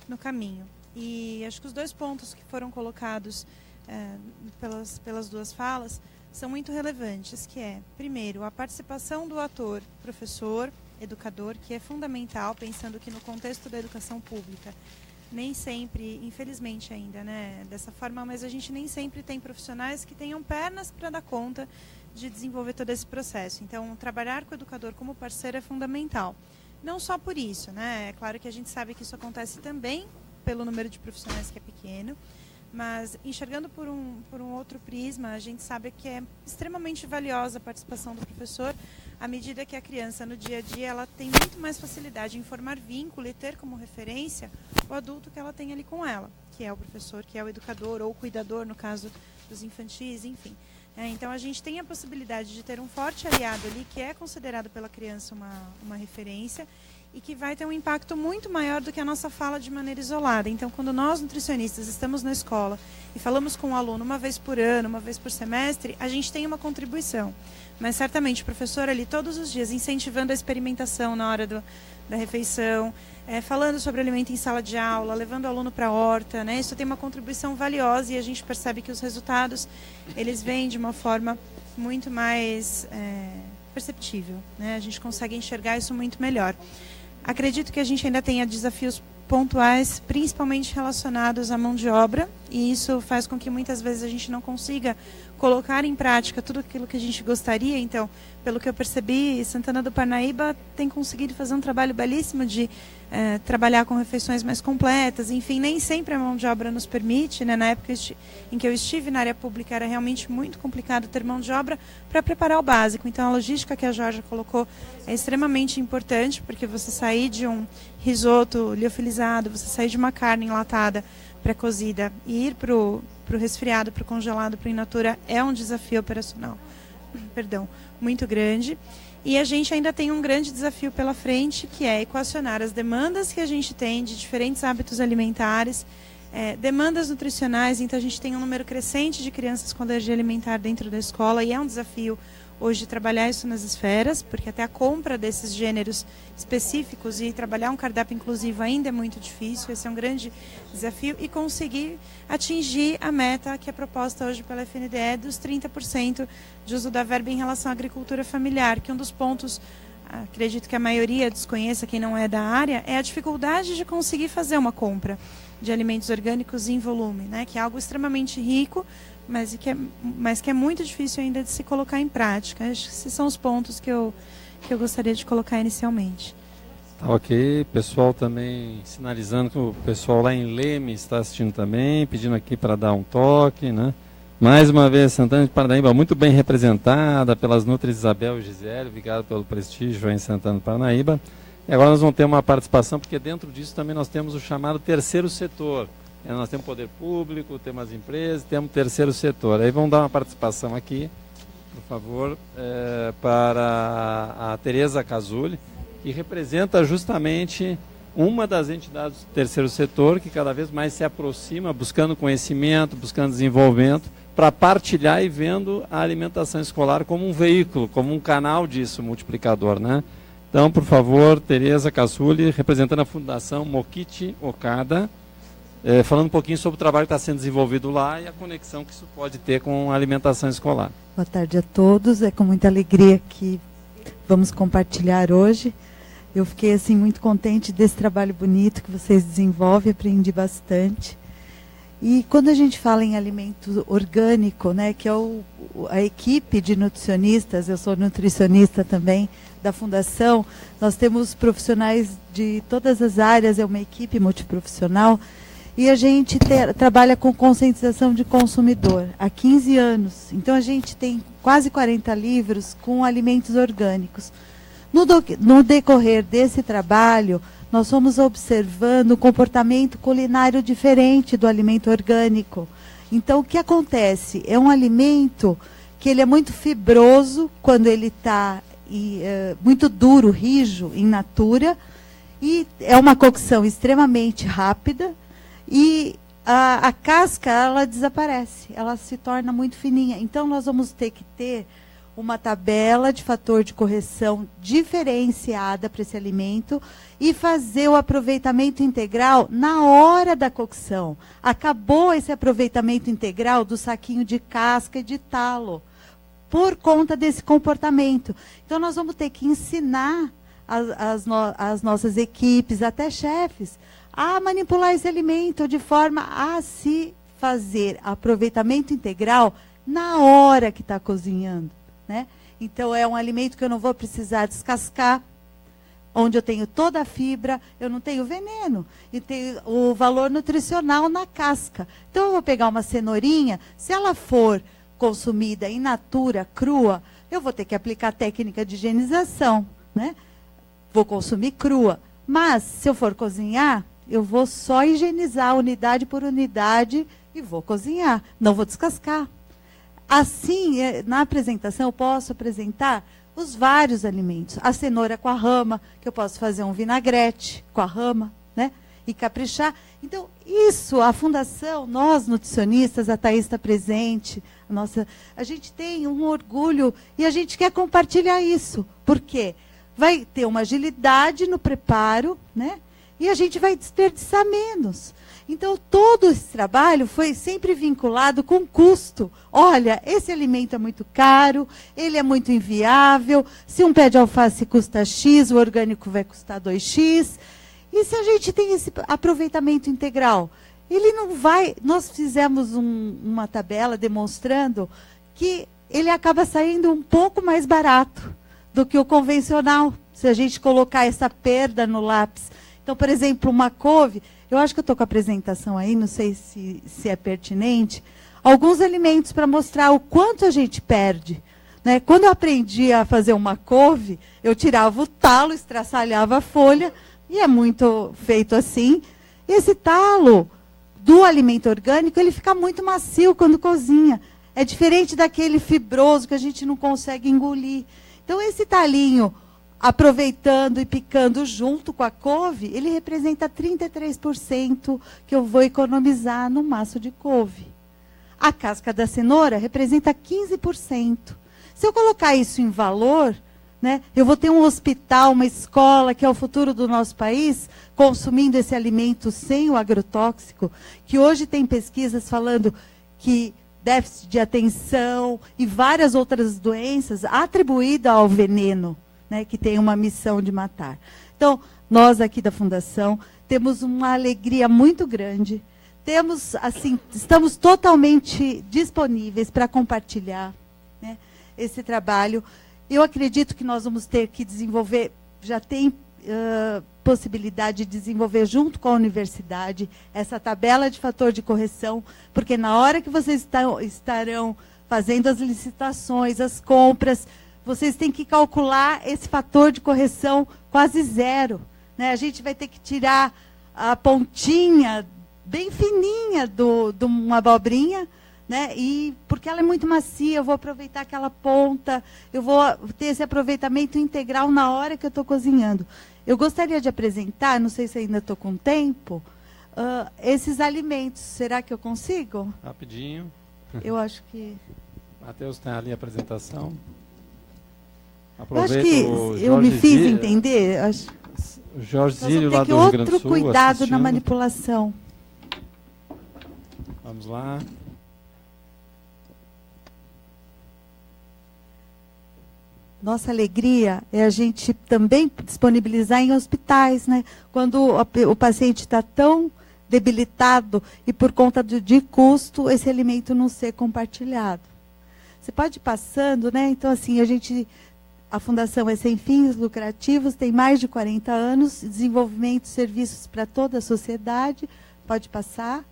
no caminho. E acho que os 2 pontos que foram colocados pelas 2 falas são muito relevantes, que é, primeiro, a participação do ator, professor, educador, que é fundamental, pensando que no contexto da educação pública, nem sempre, infelizmente ainda, né, dessa forma, mas a gente nem sempre tem profissionais que tenham pernas para dar conta de desenvolver todo esse processo. Então, trabalhar com o educador como parceiro é fundamental. Não só por isso, né? É claro que a gente sabe que isso acontece também pelo número de profissionais que é pequeno, mas enxergando por um outro prisma, a gente sabe que é extremamente valiosa a participação do professor, à medida que a criança, no dia a dia, ela tem muito mais facilidade em formar vínculo e ter como referência o adulto que ela tem ali com ela, que é o professor, que é o educador ou o cuidador, no caso dos infantis, enfim. Então, a gente tem a possibilidade de ter um forte aliado ali, que é considerado pela criança uma referência, e que vai ter um impacto muito maior do que a nossa fala de maneira isolada. Então, quando nós, nutricionistas, estamos na escola e falamos com o aluno uma vez por ano, uma vez por semestre, a gente tem uma contribuição. Mas, certamente, o professor ali todos os dias incentivando a experimentação na hora da refeição, falando sobre alimento em sala de aula, levando o aluno para a horta, né? Isso tem uma contribuição valiosa e a gente percebe que os resultados, eles vêm de uma forma muito mais perceptível, né? A gente consegue enxergar isso muito melhor. Acredito que a gente ainda tenha desafios pontuais, principalmente relacionados à mão de obra, e isso faz com que muitas vezes a gente não consiga colocar em prática tudo aquilo que a gente gostaria. Então, pelo que eu percebi, Santana do Parnaíba tem conseguido fazer um trabalho belíssimo de trabalhar com refeições mais completas. Enfim, nem sempre a mão de obra nos permite, né? Na época em que eu estive na área pública, era realmente muito complicado ter mão de obra para preparar o básico. Então, a logística que a Jorge colocou é extremamente importante, porque você sair de um risoto liofilizado, você sair de uma carne enlatada pré-cozida e ir para o resfriado, para o congelado, para o in natura, é um desafio operacional, muito grande. E a gente ainda tem um grande desafio pela frente, que é equacionar as demandas que a gente tem de diferentes hábitos alimentares, demandas nutricionais. Então, a gente tem um número crescente de crianças com alergia alimentar dentro da escola, e é um desafio hoje trabalhar isso nas esferas, porque até a compra desses gêneros específicos e trabalhar um cardápio inclusivo ainda é muito difícil. Esse é um grande desafio, e conseguir atingir a meta que é proposta hoje pela FNDE dos 30% de uso da verba em relação à agricultura familiar, que um dos pontos, acredito que a maioria desconheça, quem não é da área, é a dificuldade de conseguir fazer uma compra de alimentos orgânicos em volume, né? Que é algo extremamente rico, mas que é muito difícil ainda de se colocar em prática. Acho que esses são os pontos que eu gostaria de colocar inicialmente. Tá, ok. Pessoal também sinalizando que o pessoal lá em Leme está assistindo também, pedindo aqui para dar um toque, né? Mais uma vez, Santana de Parnaíba muito bem representada pelas Nutris Isabel e Gisele. Obrigado pelo prestígio em Santana de Parnaíba. E agora nós vamos ter uma participação, porque dentro disso também nós temos o chamado terceiro setor. Nós temos poder público, temos as empresas, temos terceiro setor. Aí vamos dar uma participação aqui, por favor, para a Tereza Casulli, que representa justamente uma das entidades do terceiro setor, que cada vez mais se aproxima, buscando conhecimento, buscando desenvolvimento, para partilhar e vendo a alimentação escolar como um veículo, como um canal disso, multiplicador, né? Então, por favor, Tereza Casulli, representando a Fundação Mokichi Okada, falando um pouquinho sobre o trabalho que está sendo desenvolvido lá e a conexão que isso pode ter com a alimentação escolar. Boa tarde a todos, é com muita alegria que vamos compartilhar hoje. Eu fiquei assim muito contente desse trabalho bonito que vocês desenvolvem, aprendi bastante. E quando a gente fala em alimento orgânico, né, que é a equipe de nutricionistas, eu sou nutricionista também da Fundação, nós temos profissionais de todas as áreas, é uma equipe multiprofissional, e a gente trabalha com conscientização de consumidor há 15 anos. Então, a gente tem quase 40 livros com alimentos orgânicos. No decorrer desse trabalho, nós fomos observando um comportamento culinário diferente do alimento orgânico. Então, o que acontece? É um alimento que ele é muito fibroso, quando ele está muito duro, rijo, in natura, e é uma cocção extremamente rápida, e a casca, ela desaparece, ela se torna muito fininha. Então, nós vamos ter que ter uma tabela de fator de correção diferenciada para esse alimento e fazer o aproveitamento integral na hora da cocção. Acabou esse aproveitamento integral do saquinho de casca e de talo, por conta desse comportamento. Então, nós vamos ter que ensinar as nossas equipes, até chefes, a manipular esse alimento de forma a se fazer aproveitamento integral na hora que está cozinhando, né? Então, é um alimento que eu não vou precisar descascar, onde eu tenho toda a fibra, eu não tenho veneno, e tenho o valor nutricional na casca. Então, eu vou pegar uma cenourinha, se ela for consumida in natura, crua, eu vou ter que aplicar técnica de higienização, né? Vou consumir crua. Mas, se eu for cozinhar, eu vou só higienizar unidade por unidade e vou cozinhar, não vou descascar. Assim, na apresentação, eu posso apresentar os vários alimentos. A cenoura com a rama, que eu posso fazer um vinagrete com a rama, né? E caprichar. Então, isso, a Fundação, nós nutricionistas, a Thaís está presente, a gente tem um orgulho e a gente quer compartilhar isso. Por quê? Vai ter uma agilidade no preparo, né? e a gente vai desperdiçar menos. Então, todo esse trabalho foi sempre vinculado com custo. Olha, esse alimento é muito caro, ele é muito inviável, se um pé de alface custa X, o orgânico vai custar 2X. E se a gente tem esse aproveitamento integral? Ele não vai... Nós fizemos uma tabela demonstrando que ele acaba saindo um pouco mais barato do que o convencional, se a gente colocar essa perda no lápis. Então, por exemplo, uma couve... Eu acho que eu estou com a apresentação aí, não sei se é pertinente. Alguns alimentos para mostrar o quanto a gente perde. Né? Quando eu aprendi a fazer uma couve, eu tirava o talo, estraçalhava a folha, e é muito feito assim. E esse talo do alimento orgânico, ele fica muito macio quando cozinha. É diferente daquele fibroso que a gente não consegue engolir. Então, esse talinho, aproveitando e picando junto com a couve, ele representa 33% que eu vou economizar no maço de couve. A casca da cenoura representa 15%. Se eu colocar isso em valor, né, eu vou ter um hospital, uma escola, que é o futuro do nosso país, consumindo esse alimento sem o agrotóxico, que hoje tem pesquisas falando que déficit de atenção e várias outras doenças atribuídas ao veneno, né, que tem uma missão de matar. Então, nós aqui da Fundação temos uma alegria muito grande. Temos, assim, estamos totalmente disponíveis para compartilhar, né, esse trabalho. Eu acredito que nós vamos ter que desenvolver, já tem possibilidade de desenvolver junto com a universidade essa tabela de fator de correção, porque na hora que vocês estarão fazendo as licitações, as compras, vocês têm que calcular esse fator de correção quase zero. Né? A gente vai ter que tirar a pontinha bem fininha de uma abobrinha, né? E porque ela é muito macia, eu vou aproveitar aquela ponta, eu vou ter esse aproveitamento integral na hora que eu estou cozinhando. Eu gostaria de apresentar, não sei se ainda estou com tempo, esses alimentos. Será que eu consigo? Rapidinho. Eu acho que... Matheus tem ali a apresentação. Eu acho que eu me fiz entender. O Jorge Nós Zílio, vamos lá ter do que Rio Grande do outro Sul, cuidado assistindo. na manipulação. Vamos lá. Nossa alegria é a gente também disponibilizar em hospitais, né? Quando o paciente está tão debilitado e por conta de custo, esse alimento não ser compartilhado. Você pode ir passando, né? Então, assim, a Fundação é sem fins lucrativos, tem mais de 40 anos, desenvolvimento de serviços para toda a sociedade. Pode passar?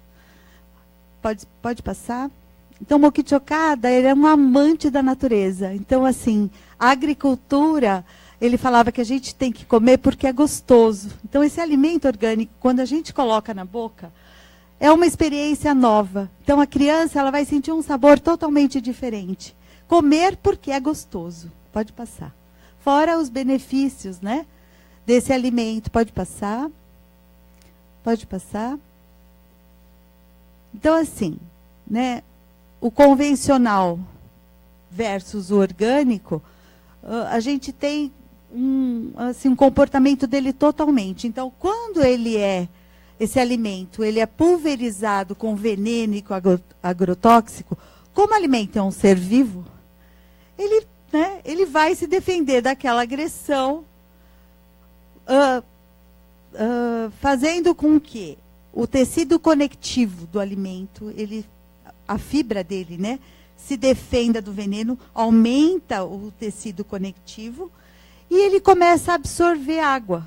Pode passar? Então, Mokichi Okada, ele é um amante da natureza. Então, assim, a agricultura, ele falava que a gente tem que comer porque é gostoso. Então, esse alimento orgânico, quando a gente coloca na boca, é uma experiência nova. Então, a criança, ela vai sentir um sabor totalmente diferente. Comer porque é gostoso. Pode passar. Fora os benefícios, né, desse alimento. Pode passar. Pode passar. Então, assim, né, o convencional versus o orgânico, a gente tem um comportamento dele totalmente. Então, quando esse alimento ele é pulverizado com veneno e com agrotóxico, como o alimento é um ser vivo, ele vai se defender daquela agressão, fazendo com que o tecido conectivo do alimento, a fibra dele, né, se defenda do veneno, aumenta o tecido conectivo e ele começa a absorver água.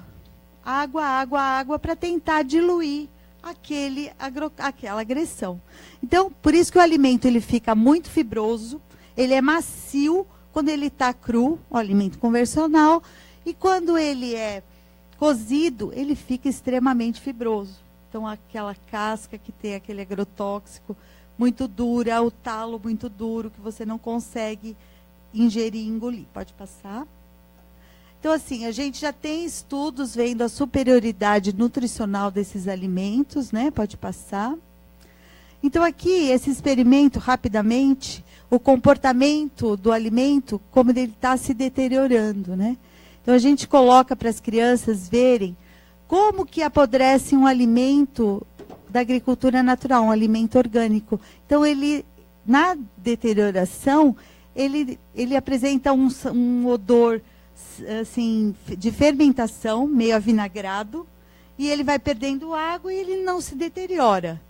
Água, para tentar diluir aquela agressão. Então, por isso que o alimento ele fica muito fibroso, ele é macio quando ele está cru, o alimento convencional, e quando ele é cozido, ele fica extremamente fibroso. Então, aquela casca que tem aquele agrotóxico muito dura, o talo muito duro, que você não consegue ingerir e engolir. Pode passar. Então, assim, a gente já tem estudos vendo a superioridade nutricional desses alimentos, né? Pode passar. Então, aqui, esse experimento, rapidamente, o comportamento do alimento, como ele está se deteriorando, né? Então, a gente coloca para as crianças verem Como que apodrece um alimento da agricultura natural, um alimento orgânico? Então, ele, na deterioração, ele apresenta um odor assim, de fermentação, meio avinagrado, e ele vai perdendo água e ele não se deteriora.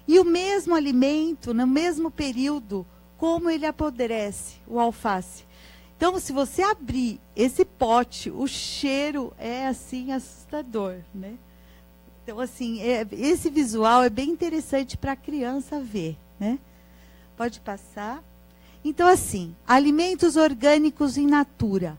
E o mesmo alimento, no mesmo período, como ele apodrece, o alface. Então, se você abrir esse pote, o cheiro é, assim, assustador, né? Então, assim, esse visual é bem interessante para a criança ver, né? Pode passar. Então, assim, alimentos orgânicos in natura.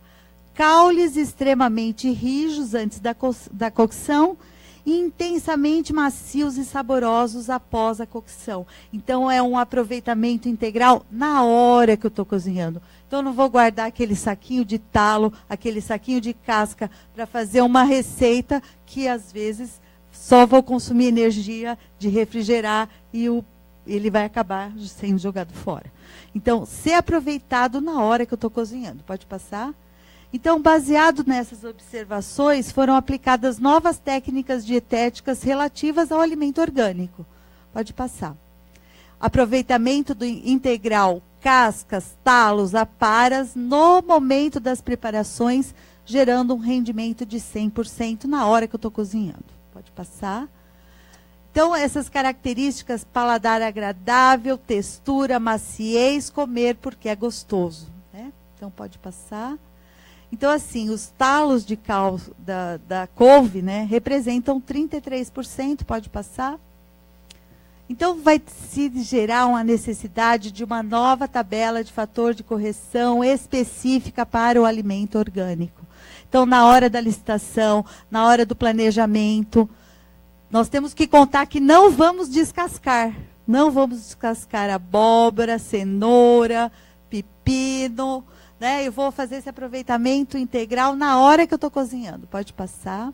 Caules extremamente rijos antes da cocção e intensamente macios e saborosos após a cocção. Então, é um aproveitamento integral na hora que eu estou cozinhando. Então, eu não vou guardar aquele saquinho de talo, aquele saquinho de casca para fazer uma receita que, às vezes, só vou consumir energia de refrigerar e ele vai acabar sendo jogado fora. Então, ser aproveitado na hora que eu estou cozinhando. Pode passar? Então, baseado nessas observações, foram aplicadas novas técnicas dietéticas relativas ao alimento orgânico. Pode passar. Aproveitamento do integral, cascas, talos, aparas, no momento das preparações, gerando um rendimento de 100% na hora que eu estou cozinhando. Pode passar. Então, essas características, paladar agradável, textura, maciez, comer porque é gostoso, né? Então, pode passar. Então, assim, os talos de da couve, né, representam 33%, pode passar. Então, vai se gerar uma necessidade de uma nova tabela de fator de correção específica para o alimento orgânico. Então, na hora da licitação, na hora do planejamento, nós temos que contar que não vamos descascar. Não vamos descascar abóbora, cenoura, pepino, né? Eu vou fazer esse aproveitamento integral na hora que eu estou cozinhando. Pode passar.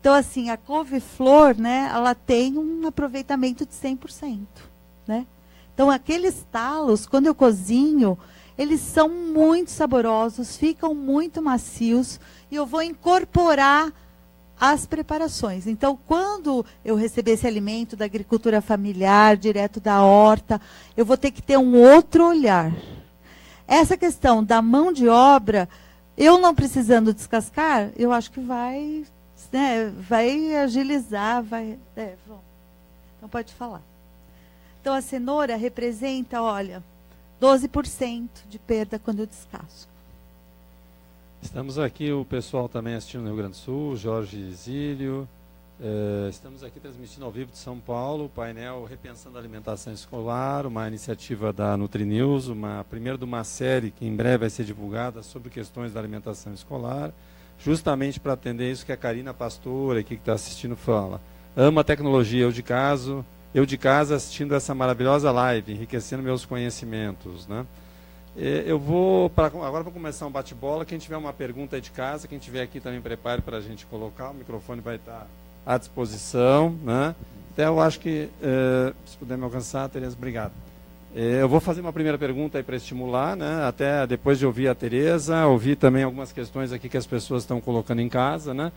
Então, assim, a couve-flor, né, ela tem um aproveitamento de 100%. Né? Então, aqueles talos, quando eu cozinho, eles são muito saborosos, ficam muito macios, e eu vou incorporar as preparações. Então, quando eu receber esse alimento da agricultura familiar, direto da horta, eu vou ter que ter um outro olhar. Essa questão da mão de obra, eu não precisando descascar, eu acho que vai, né, vai agilizar, vai... Então, pode falar. Então, a cenoura representa, olha, 12% de perda quando eu descasco. Estamos aqui, o pessoal também assistindo no Rio Grande do Sul, Jorge Zílio. Estamos aqui transmitindo ao vivo de São Paulo, o painel Repensando a Alimentação Escolar, uma iniciativa da NutriNews, primeiro de uma série que em breve vai ser divulgada sobre questões da alimentação escolar, justamente para atender isso que a Karina Pastor, aqui que está assistindo, fala. Amo a tecnologia, eu de casa assistindo essa maravilhosa live, enriquecendo meus conhecimentos, né? Eu vou, agora vou começar um bate-bola. Quem tiver uma pergunta aí de casa, quem tiver aqui também prepare para a gente colocar, o microfone vai estar à disposição, né? Até eu acho que, se puder me alcançar, Tereza, obrigado. Eu vou fazer uma primeira pergunta aí para estimular, né? Até depois de ouvir a Tereza, ouvir também algumas questões aqui que as pessoas estão colocando em casa, né?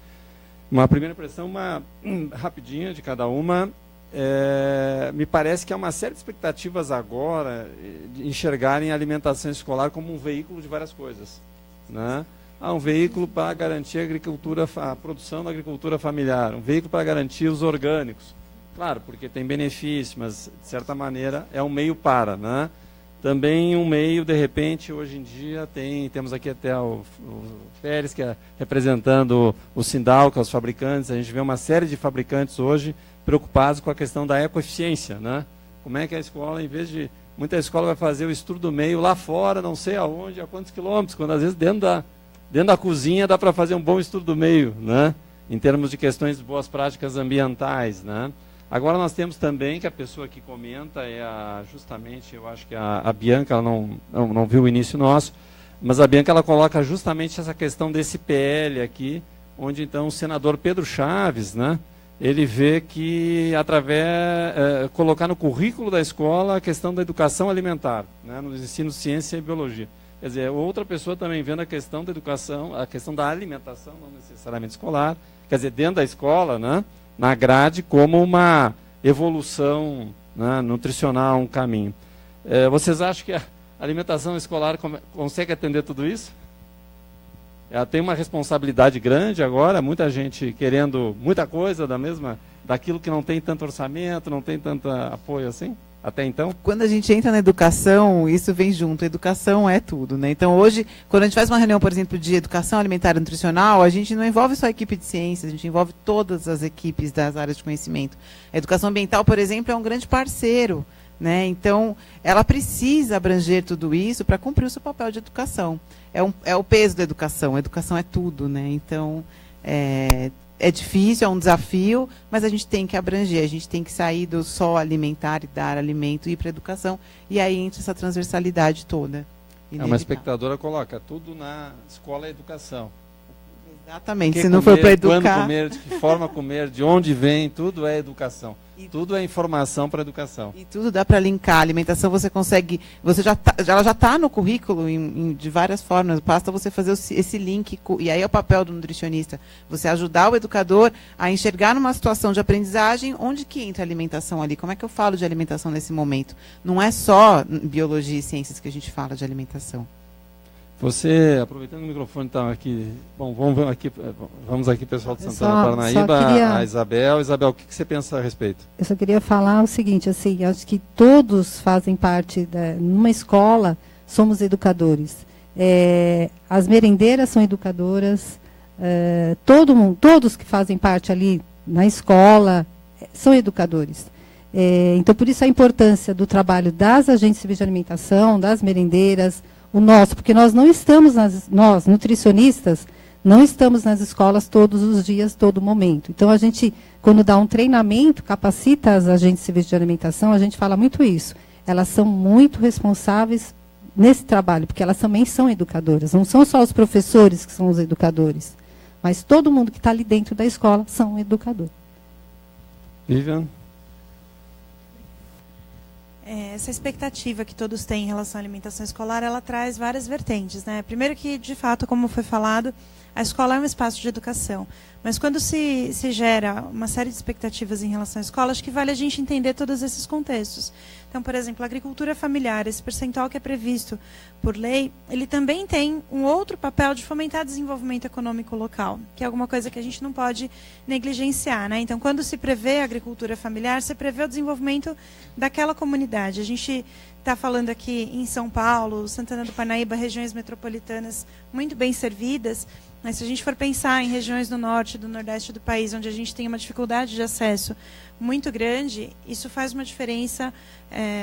Uma primeira impressão, uma rapidinha de cada uma. Me parece que há uma série de expectativas agora de enxergarem a alimentação escolar como um veículo de várias coisas, né? Um veículo para garantir a produção da agricultura familiar, um veículo para garantir os orgânicos, claro, porque tem benefício, mas de certa maneira é um meio para, né? Também um meio, de repente, hoje em dia temos aqui até o Pérez, que é representando o Sindal, que é os fabricantes. A gente vê uma série de fabricantes hoje preocupados com a questão da ecoeficiência, né? Como é que a escola, em vez de... Muita escola vai fazer o estudo do meio lá fora, não sei aonde, a quantos quilômetros, quando às vezes dentro da cozinha dá para fazer um bom estudo do meio, né? Em termos de questões de boas práticas ambientais, né? Agora nós temos também, que a pessoa que comenta justamente, eu acho que a Bianca, ela não viu o início nosso, mas a Bianca, ela coloca justamente essa questão desse PL aqui, onde então o senador Pedro Chaves, né, ele vê que colocar no currículo da escola a questão da educação alimentar, né, nos ensinos ciência e biologia. Quer dizer, outra pessoa também vendo a questão da educação, a questão da alimentação, não necessariamente escolar, quer dizer, dentro da escola, né, na grade, como uma evolução, né, nutricional, um caminho. Vocês acham que a alimentação escolar consegue atender tudo isso? Ela tem uma responsabilidade grande agora, muita gente querendo muita coisa daquilo que não tem tanto orçamento, não tem tanto apoio assim? Até então? Quando a gente entra na educação, isso vem junto. A educação é tudo, né? Então, hoje, quando a gente faz uma reunião, por exemplo, de educação alimentar e nutricional, a gente não envolve só a equipe de ciências, a gente envolve todas as equipes das áreas de conhecimento. A educação ambiental, por exemplo, é um grande parceiro, né? Então, ela precisa abranger tudo isso para cumprir o seu papel de educação. É o peso da educação. A educação é tudo, né? Então, é difícil, é um desafio, mas a gente tem que abranger, a gente tem que sair do só alimentar e dar alimento e ir para a educação, e aí entra essa transversalidade toda. Uma espectadora coloca, tudo na escola é educação. Exatamente, se não for para educar... Quando comer, de que forma comer, de onde vem, tudo é educação. Tudo é informação para a educação. E tudo dá para linkar. A alimentação você consegue... ela já está no currículo de várias formas. Basta você fazer esse link. E aí é o papel do nutricionista. Você ajudar o educador a enxergar numa situação de aprendizagem onde que entra a alimentação ali. Como é que eu falo de alimentação nesse momento? Não é só biologia e ciências que a gente fala de alimentação. Você, aproveitando o microfone, está aqui. Bom, vamos aqui, pessoal de Santana Parnaíba, a Isabel. Isabel, o que você pensa a respeito? Eu só queria falar o seguinte, assim, acho que todos fazem parte, numa escola, somos educadores. As merendeiras são educadoras, todos que fazem parte ali na escola são educadores. Então, por isso a importância do trabalho das agentes civis de alimentação, das merendeiras, o nosso, porque nós não estamos, nós, nutricionistas, não estamos nas escolas todos os dias, todo momento. Então, a gente, quando dá um treinamento, capacita as agentes civis de alimentação, a gente fala muito isso. Elas são muito responsáveis nesse trabalho, porque elas também são educadoras. Não são só os professores que são os educadores, mas todo mundo que está ali dentro da escola são educadores. Vivian? Essa expectativa que todos têm em relação à alimentação escolar, ela traz várias vertentes, né? Primeiro que, de fato, como foi falado, a escola é um espaço de educação. Mas quando se gera uma série de expectativas em relação à escola, acho que vale a gente entender todos esses contextos. Então, por exemplo, a agricultura familiar, esse percentual que é previsto por lei, ele também tem um outro papel de fomentar desenvolvimento econômico local, que é alguma coisa que a gente não pode negligenciar, né? Então, quando se prevê a agricultura familiar, se prevê o desenvolvimento daquela comunidade. A gente está falando aqui em São Paulo, Santana do Parnaíba, regiões metropolitanas muito bem servidas, mas se a gente for pensar em regiões do norte e do nordeste do país, onde a gente tem uma dificuldade de acesso muito grande, isso faz uma diferença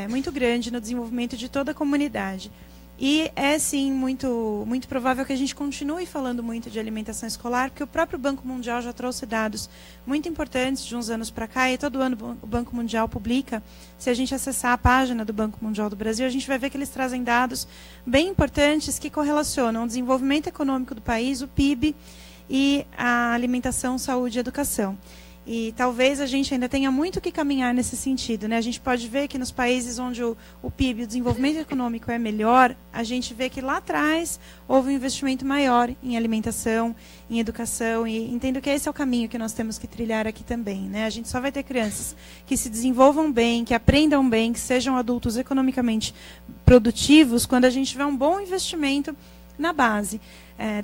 muito grande no desenvolvimento de toda a comunidade. E é, sim, muito provável que a gente continue falando muito de alimentação escolar, porque o próprio Banco Mundial já trouxe dados muito importantes de uns anos para cá, e todo ano o Banco Mundial publica. Se a gente acessar a página do Banco Mundial do Brasil, a gente vai ver que eles trazem dados bem importantes que correlacionam o desenvolvimento econômico do país, o PIB, e a alimentação, saúde e educação. E talvez a gente ainda tenha muito que caminhar nesse sentido, né? A gente pode ver que nos países onde o PIB, o desenvolvimento econômico é melhor, a gente vê que lá atrás houve um investimento maior em alimentação, em educação, e entendo que esse é o caminho que nós temos que trilhar aqui também, né? A gente só vai ter crianças que se desenvolvam bem, que aprendam bem, que sejam adultos economicamente produtivos, quando a gente tiver um bom investimento na base.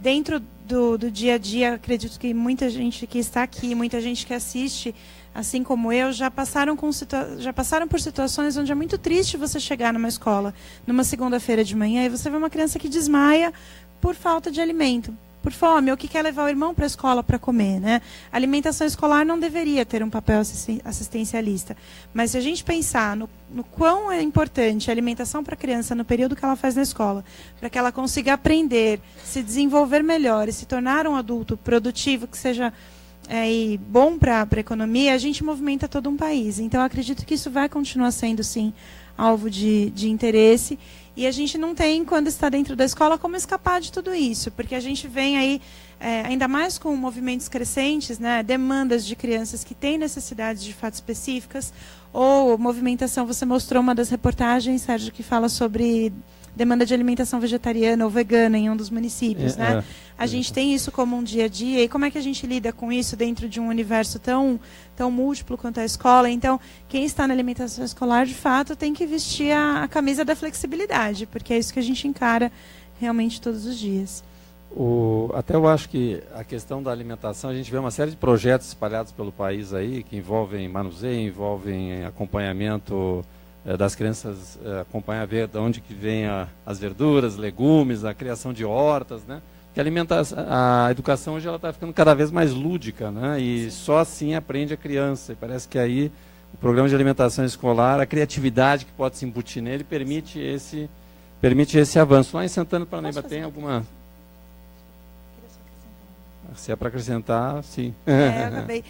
Dentro do dia a dia, acredito que muita gente que está aqui, muita gente que assiste, assim como eu, já passaram por situações onde é muito triste você chegar numa escola, numa segunda-feira de manhã, e você vê uma criança que desmaia por falta de alimento, por fome, ou que quer levar o irmão para a escola para comer, né? A alimentação escolar não deveria ter um papel assistencialista. Mas se a gente pensar no quão é importante a alimentação para a criança no período que ela faz na escola, para que ela consiga aprender, se desenvolver melhor e se tornar um adulto produtivo, que seja bom para a economia, a gente movimenta todo um país. Então, eu acredito que isso vai continuar sendo, sim, alvo de interesse. E a gente não tem, quando está dentro da escola, como escapar de tudo isso, porque a gente vem aí, ainda mais com movimentos crescentes, né, demandas de crianças que têm necessidades de fato específicas, ou movimentação, você mostrou uma das reportagens, Sérgio, que fala sobre demanda de alimentação vegetariana ou vegana em um dos municípios, né? A gente tem isso como um dia a dia, e como é que a gente lida com isso dentro de um universo tão múltiplo quanto a escola? Então, quem está na alimentação escolar, de fato, tem que vestir a camisa da flexibilidade, porque é isso que a gente encara realmente todos os dias. Até eu acho que a questão da alimentação, a gente vê uma série de projetos espalhados pelo país aí, que envolvem manuseio, envolvem acompanhamento das crianças, acompanhar ver de onde que vem as verduras, legumes, a criação de hortas, né? Que a educação hoje ela está ficando cada vez mais lúdica, né? E só assim aprende a criança. E parece que aí o programa de alimentação escolar, a criatividade que pode se embutir nele, permite esse avanço. Lá em Santana do Parnaíba tem alguma... Se é para acrescentar, sim. Eu acabei,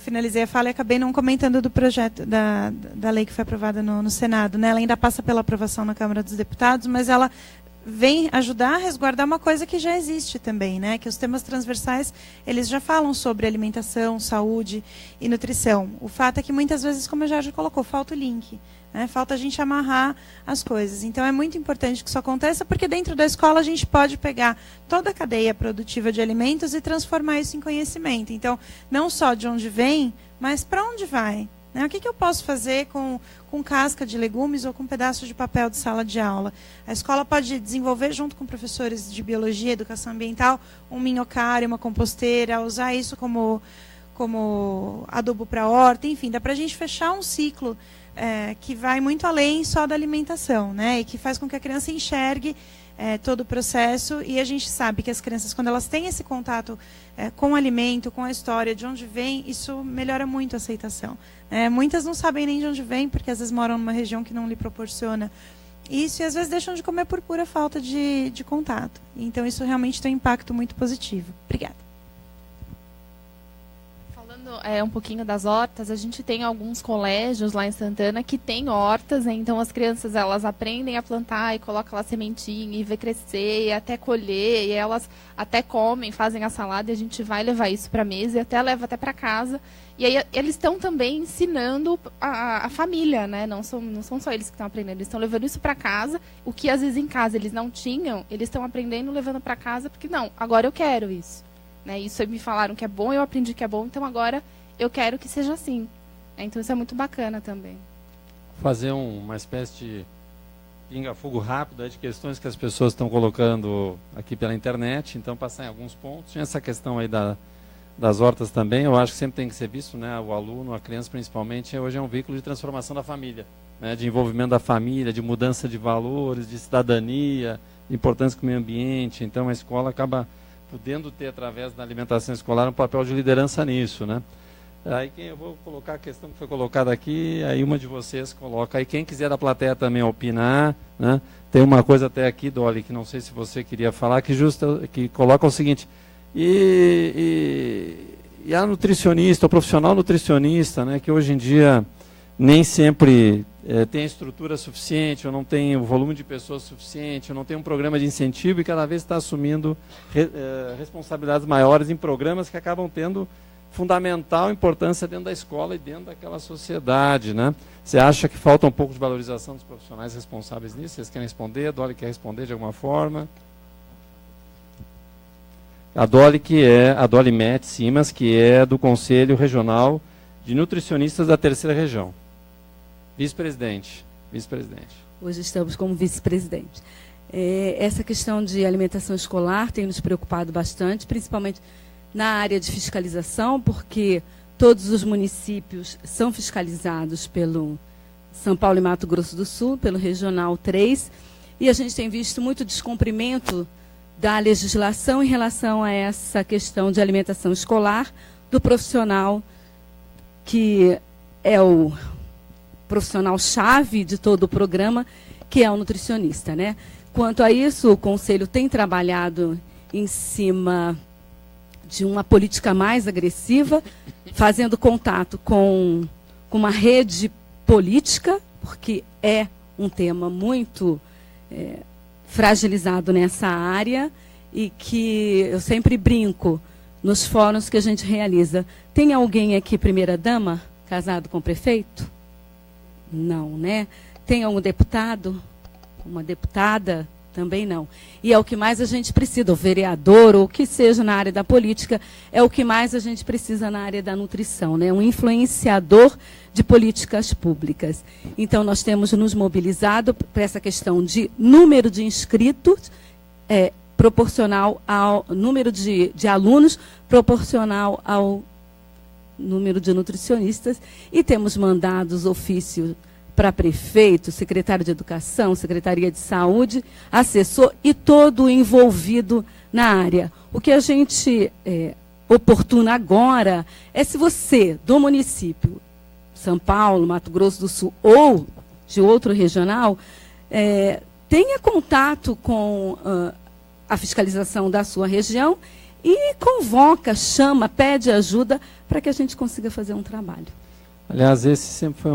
finalizei a fala e acabei não comentando do projeto da lei que foi aprovada no Senado, né? Ela ainda passa pela aprovação na Câmara dos Deputados, mas ela vem ajudar a resguardar uma coisa que já existe também, né? Que os temas transversais, eles já falam sobre alimentação, saúde e nutrição. O fato é que muitas vezes, como a Jorge colocou, falta o link, né? Falta a gente amarrar as coisas. Então é muito importante que isso aconteça, porque dentro da escola a gente pode pegar toda a cadeia produtiva de alimentos e transformar isso em conhecimento. Então, não só de onde vem, mas para onde vai, né? O que eu posso fazer com casca de legumes ou com pedaços de papel de sala de aula? A escola pode desenvolver, junto com professores de biologia, educação ambiental, um minhocário, uma composteira, usar isso como adubo para horta, enfim, dá para a gente fechar um ciclo que vai muito além só da alimentação, né? E que faz com que a criança enxergue todo o processo, e a gente sabe que as crianças, quando elas têm esse contato com o alimento, com a história, de onde vem, isso melhora muito a aceitação. Muitas não sabem nem de onde vem, porque às vezes moram numa região que não lhe proporciona isso, e às vezes deixam de comer por pura falta de contato. Então isso realmente tem um impacto muito positivo. Obrigada. Um pouquinho das hortas, a gente tem alguns colégios lá em Santana que tem hortas, né? Então as crianças elas aprendem a plantar e colocam lá sementinha e vê crescer e até colher, e elas até comem, fazem a salada, e a gente vai levar isso para a mesa e até leva até para casa. E aí eles estão também ensinando a família, né? Não são só eles que estão aprendendo, eles estão levando isso para casa, o que às vezes em casa eles não tinham, eles estão aprendendo, levando para casa, porque não, agora eu quero isso. Né, isso me falaram que é bom, eu aprendi que é bom, então agora eu quero que seja assim. Então isso é muito bacana também. Fazer uma espécie de pinga-fogo rápido de questões que as pessoas estão colocando aqui pela internet, então passar em alguns pontos. Tinha essa questão aí das hortas também, eu acho que sempre tem que ser visto, né, o aluno, a criança principalmente, hoje é um veículo de transformação da família, né, de envolvimento da família, de mudança de valores, de cidadania, de importância com o meio ambiente. Então a escola acaba podendo ter, através da alimentação escolar, um papel de liderança nisso, né? Aí eu vou colocar a questão que foi colocada aqui, aí uma de vocês coloca. Aí quem quiser da plateia também opinar, né? Tem uma coisa até aqui, Dolly, que não sei se você queria falar, que coloca o seguinte, e a nutricionista, o profissional nutricionista, né, que hoje em dia nem sempre tem a estrutura suficiente, ou não tem o volume de pessoas suficiente, ou não tem um programa de incentivo, e cada vez está assumindo responsabilidades maiores em programas que acabam tendo fundamental importância dentro da escola e dentro daquela sociedade, né? Você acha que falta um pouco de valorização dos profissionais responsáveis nisso? Vocês querem responder? A Dolly quer responder de alguma forma? A Dolly Metz Simas, que é do Conselho Regional de Nutricionistas da Terceira Região. Vice-presidente. Hoje estamos como vice-presidente. Essa questão de alimentação escolar tem nos preocupado bastante, principalmente na área de fiscalização, porque todos os municípios são fiscalizados pelo São Paulo e Mato Grosso do Sul, pelo Regional 3, e a gente tem visto muito descumprimento da legislação em relação a essa questão de alimentação escolar do profissional que é o profissional-chave de todo o programa, que é o nutricionista, né? Quanto a isso, o Conselho tem trabalhado em cima de uma política mais agressiva, fazendo contato com uma rede política, porque é um tema muito fragilizado nessa área, e que eu sempre brinco nos fóruns que a gente realiza. Tem alguém aqui, primeira-dama, casado com o prefeito? Não, né? Tem algum deputado? Uma deputada, também não. E é o que mais a gente precisa, o vereador, ou o que seja na área da política, é o que mais a gente precisa na área da nutrição, né? Um influenciador de políticas públicas. Então, nós temos nos mobilizado para essa questão de número de inscritos, proporcional ao número de alunos, proporcional ao número de nutricionistas, e temos mandado os ofícios para prefeito, secretário de Educação, Secretaria de Saúde, assessor e todo envolvido na área. O que a gente oportuna agora é, se você, do município, São Paulo, Mato Grosso do Sul ou de outro regional, tenha contato com a fiscalização da sua região e convoca, chama, pede ajuda para que a gente consiga fazer um trabalho. Aliás, esse sempre foi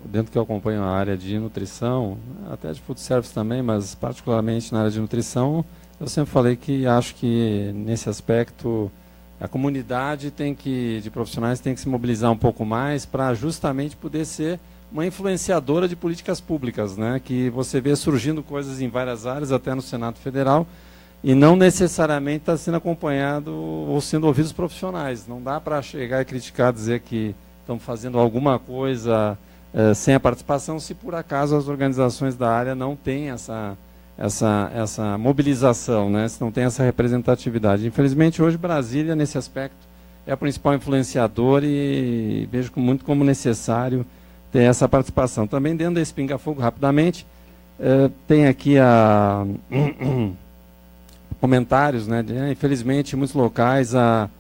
dentro que eu acompanho a área de nutrição, até de food service também, mas particularmente na área de nutrição, eu sempre falei que acho que nesse aspecto a comunidade de profissionais tem que se mobilizar um pouco mais para justamente poder ser uma influenciadora de políticas públicas, né? Que você vê surgindo coisas em várias áreas, até no Senado Federal, e não necessariamente está sendo acompanhado ou sendo ouvidos profissionais. Não dá para chegar e criticar, dizer que estão fazendo alguma coisa sem a participação, se por acaso as organizações da área não têm essa mobilização, né? Se não tem essa representatividade. Infelizmente, hoje Brasília, nesse aspecto, é a principal influenciadora e vejo muito como necessário ter essa participação. Também dentro desse pinga-fogo, rapidamente, tem aqui comentários, né? Infelizmente, em muitos locais, a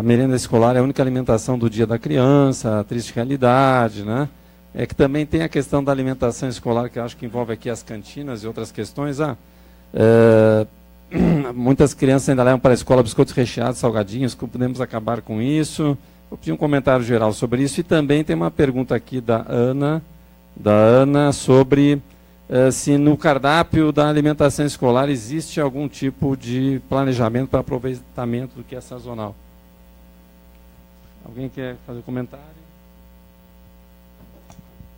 merenda escolar é a única alimentação do dia da criança, a triste realidade, né? É que também tem a questão da alimentação escolar, que eu acho que envolve aqui as cantinas e outras questões. Muitas crianças ainda levam para a escola biscoitos recheados, salgadinhos, como podemos acabar com isso? Eu pedi um comentário geral sobre isso, e também tem uma pergunta aqui da Ana sobre se no cardápio da alimentação escolar existe algum tipo de planejamento para aproveitamento do que é sazonal. Alguém quer fazer um comentário?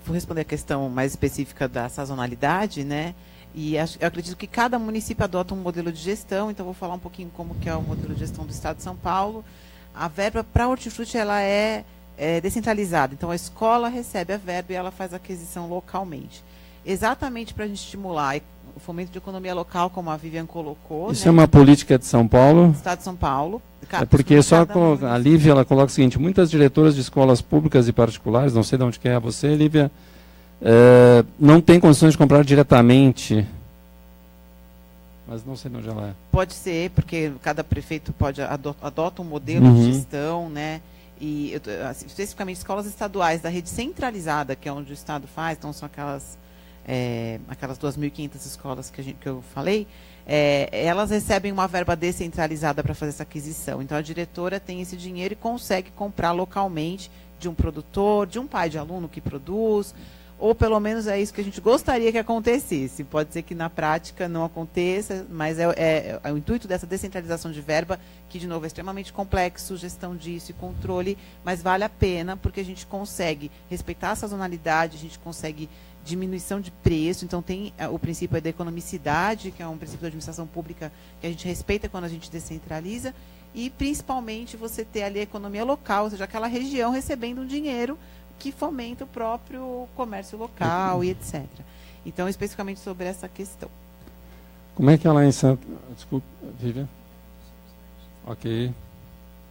Vou responder a questão mais específica da sazonalidade, né? E eu acredito que cada município adota um modelo de gestão, então vou falar um pouquinho como que é o modelo de gestão do Estado de São Paulo. A verba para hortifruti ela é descentralizada, então a escola recebe a verba e ela faz a aquisição localmente. Exatamente para a gente estimular o fomento de economia local, como a Vivian colocou. Isso, né? É uma política de São Paulo? Estado de São Paulo. É porque só a Lívia ela coloca o seguinte: muitas diretoras de escolas públicas e particulares, não sei de onde que é você, Lívia, não tem condições de comprar diretamente. Mas não sei de onde ela é. Pode ser, porque cada prefeito adota um modelo de gestão, né? E especificamente escolas estaduais da rede centralizada, que é onde o Estado faz, então são aquelas 2.500 escolas que eu falei, elas recebem uma verba descentralizada para fazer essa aquisição. Então, a diretora tem esse dinheiro e consegue comprar localmente de um produtor, de um pai de aluno que produz, ou pelo menos é isso que a gente gostaria que acontecesse. Pode ser que na prática não aconteça, mas é o intuito dessa descentralização de verba, que, de novo, é extremamente complexo, gestão disso e controle, mas vale a pena, porque a gente consegue respeitar a sazonalidade, a gente consegue diminuição de preço, então tem o princípio da economicidade, que é um princípio da administração pública que a gente respeita quando a gente descentraliza, e principalmente você ter ali a economia local, ou seja, aquela região recebendo um dinheiro que fomenta o próprio comércio local e etc. Então, especificamente sobre essa questão. Como é que ela é em Santa... Desculpa, Vivian. Ok.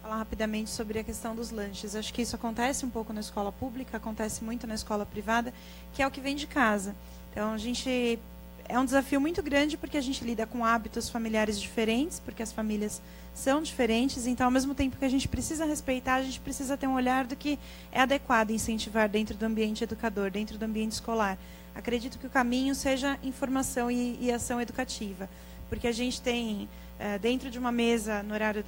Falar rapidamente sobre a questão dos lanches. Acho que isso acontece um pouco na escola pública, acontece muito na escola privada, que é o que vem de casa. Então, é um desafio muito grande, porque a gente lida com hábitos familiares diferentes, porque as famílias são diferentes, então, ao mesmo tempo que a gente precisa respeitar, a gente precisa ter um olhar do que é adequado incentivar dentro do ambiente educador, dentro do ambiente escolar. Acredito que o caminho seja informação e ação educativa, porque a gente tem, dentro de uma mesa, no horário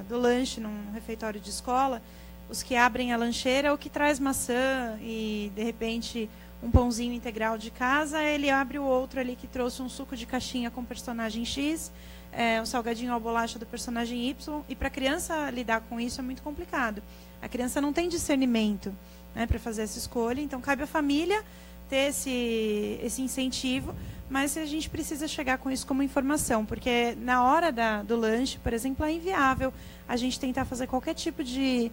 do lanche, num refeitório de escola, os que abrem a lancheira, o que traz maçã e, de repente, um pãozinho integral de casa, ele abre o outro ali que trouxe um suco de caixinha com personagem X, um salgadinho à bolacha do personagem Y, e para a criança lidar com isso é muito complicado. A criança não tem discernimento, né, para fazer essa escolha, então cabe à família ter esse incentivo, mas a gente precisa chegar com isso como informação, porque na hora do lanche, por exemplo, é inviável a gente tentar fazer qualquer tipo de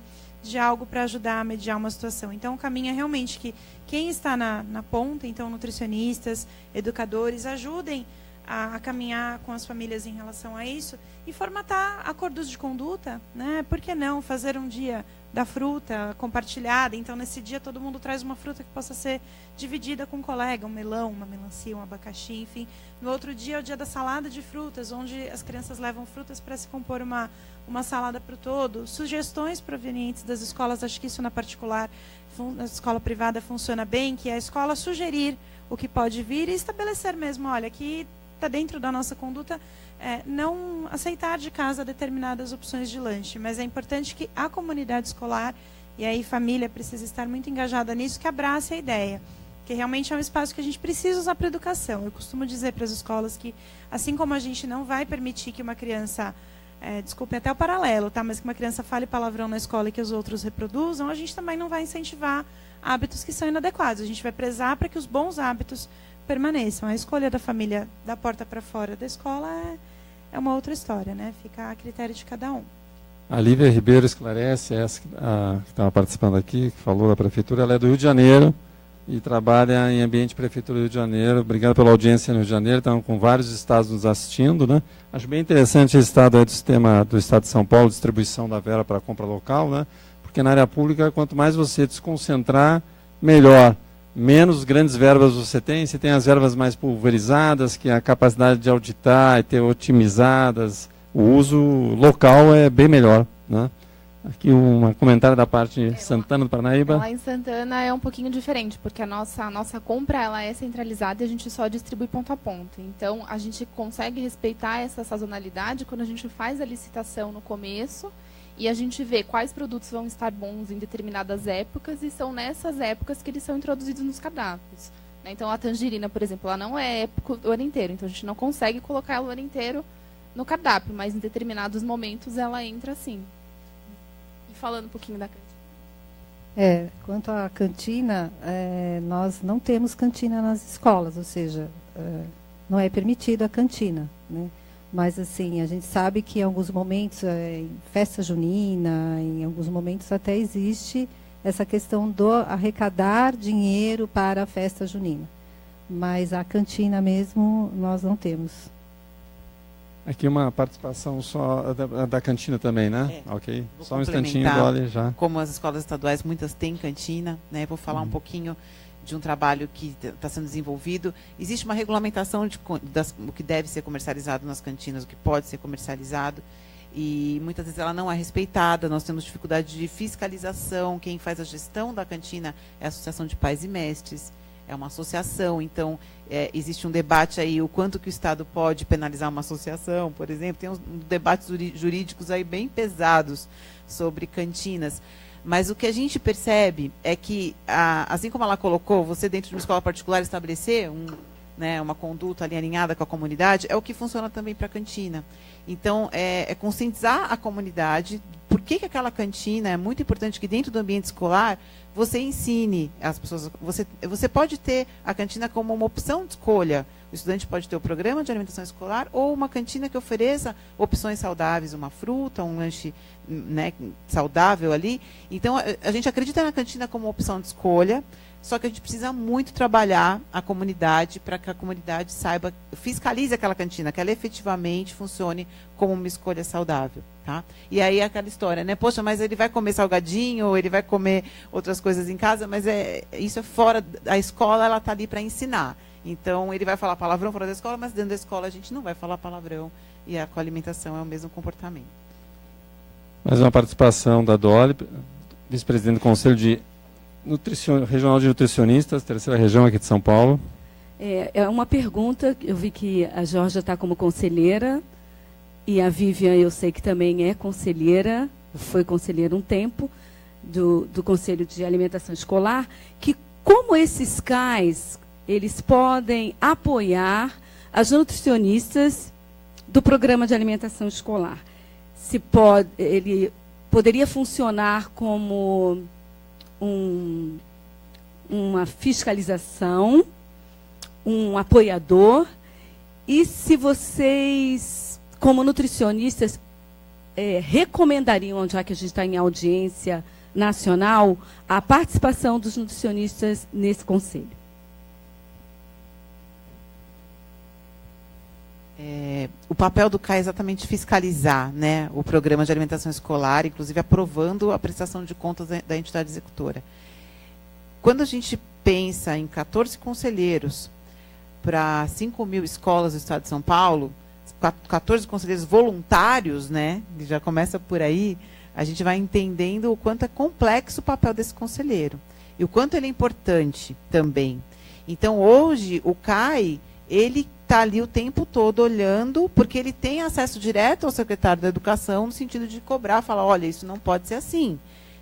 algo para ajudar a mediar uma situação. Então, o caminho é realmente que quem está na ponta, então nutricionistas, educadores, ajudem a caminhar com as famílias em relação a isso e formatar acordos de conduta, né? Por que não fazer um dia da fruta compartilhada? Então, nesse dia, todo mundo traz uma fruta que possa ser dividida com um colega, um melão, uma melancia, um abacaxi, enfim. No outro dia é o dia da salada de frutas, onde as crianças levam frutas para se compor uma salada para o todo. Sugestões provenientes das escolas, acho que isso na particular, na escola privada funciona bem, que é a escola sugerir o que pode vir e estabelecer mesmo, olha, aqui está dentro da nossa conduta não aceitar de casa determinadas opções de lanche, mas é importante que a comunidade escolar, e aí família precisa estar muito engajada nisso, que abrace a ideia, que realmente é um espaço que a gente precisa usar para a educação. Eu costumo dizer para as escolas que, assim como a gente não vai permitir que uma criança, desculpe até o paralelo, tá? Mas que uma criança fale palavrão na escola e que os outros reproduzam, a gente também não vai incentivar hábitos que são inadequados. A gente vai prezar para que os bons hábitos permaneçam. A escolha da família da porta para fora da escola é uma outra história, né? Fica a critério de cada um. A Lívia Ribeiro esclarece, essa que estava participando aqui, que falou da prefeitura, ela é do Rio de Janeiro e trabalha em ambiente prefeitura do Rio de Janeiro. Obrigado pela audiência no Rio de Janeiro, estão com vários estados nos assistindo, né? Acho bem interessante esse estado do sistema do estado de São Paulo, distribuição da verba para compra local, né? Porque na área pública, quanto mais você desconcentrar, melhor. Menos grandes verbas você tem as verbas mais pulverizadas, que a capacidade de auditar e ter otimizadas, o uso local é bem melhor, né? Aqui um comentário da parte de Santana do Parnaíba. Lá em Santana é um pouquinho diferente, porque a nossa compra ela é centralizada e a gente só distribui ponto a ponto. Então, a gente consegue respeitar essa sazonalidade quando a gente faz a licitação no começo e a gente vê quais produtos vão estar bons em determinadas épocas e são nessas épocas que eles são introduzidos nos cardápios. Né? Então, a tangerina, por exemplo, ela não é época o ano inteiro, então a gente não consegue colocar ela o ano inteiro no cardápio, mas em determinados momentos ela entra assim. Falando um pouquinho da cantina. Quanto à cantina, nós não temos cantina nas escolas, ou seja, não é permitido a cantina, né? Mas assim, a gente sabe que em alguns momentos, em festa junina, em alguns momentos até existe essa questão do arrecadar dinheiro para a festa junina. Mas a cantina mesmo nós não temos. Aqui uma participação só da cantina também, né? Ok. Só um instantinho, Dolly, já. Como as escolas estaduais, muitas têm cantina, né? Vou falar um pouquinho de um trabalho que está sendo desenvolvido. Existe uma regulamentação do que deve ser comercializado nas cantinas, o que pode ser comercializado, e muitas vezes ela não é respeitada. Nós temos dificuldade de fiscalização. Quem faz a gestão da cantina é a Associação de Pais e Mestres. É uma associação, então existe um debate aí, o quanto que o Estado pode penalizar uma associação, por exemplo. Tem uns debates jurídicos aí bem pesados sobre cantinas. Mas o que a gente percebe é que, assim como ela colocou, você dentro de uma escola particular estabelecer uma conduta ali alinhada com a comunidade, é o que funciona também para a cantina. Então, é conscientizar a comunidade por que aquela cantina é muito importante, que dentro do ambiente escolar você ensine as pessoas. Você pode ter a cantina como uma opção de escolha. O estudante pode ter o programa de alimentação escolar ou uma cantina que ofereça opções saudáveis, uma fruta, um lanche, né, saudável ali. Então, a gente acredita na cantina como opção de escolha, só que a gente precisa muito trabalhar a comunidade para que a comunidade saiba, fiscalize aquela cantina, que ela efetivamente funcione como uma escolha saudável. Tá? E aí é aquela história, né? Poxa, mas ele vai comer salgadinho, ou ele vai comer outras coisas em casa, mas isso é fora. A escola ela está ali para ensinar. Então, ele vai falar palavrão fora da escola, mas dentro da escola a gente não vai falar palavrão. E com a alimentação é o mesmo comportamento. Mais uma participação da Dolly, vice-presidente do Conselho Regional de Nutricionistas, terceira região aqui de São Paulo. É uma pergunta, eu vi que a Jorge está como conselheira, e a Vivian eu sei que também é conselheira, foi conselheira um tempo, do Conselho de Alimentação Escolar, que como esses CAIs, eles podem apoiar as nutricionistas do Programa de Alimentação Escolar. Ele poderia funcionar como uma fiscalização, um apoiador, e se vocês, como nutricionistas, recomendariam, já que a gente está em audiência nacional, a participação dos nutricionistas nesse conselho? O papel do CAI é exatamente fiscalizar, né, o programa de alimentação escolar, inclusive aprovando a prestação de contas da entidade executora. Quando a gente pensa em 14 conselheiros para 5.000 escolas do estado de São Paulo, 14 conselheiros voluntários, né, que já começa por aí, a gente vai entendendo o quanto é complexo o papel desse conselheiro e o quanto ele é importante também. Então, hoje, o CAI, ele está ali o tempo todo olhando, porque ele tem acesso direto ao secretário da Educação, no sentido de cobrar, falar, olha, isso não pode ser assim.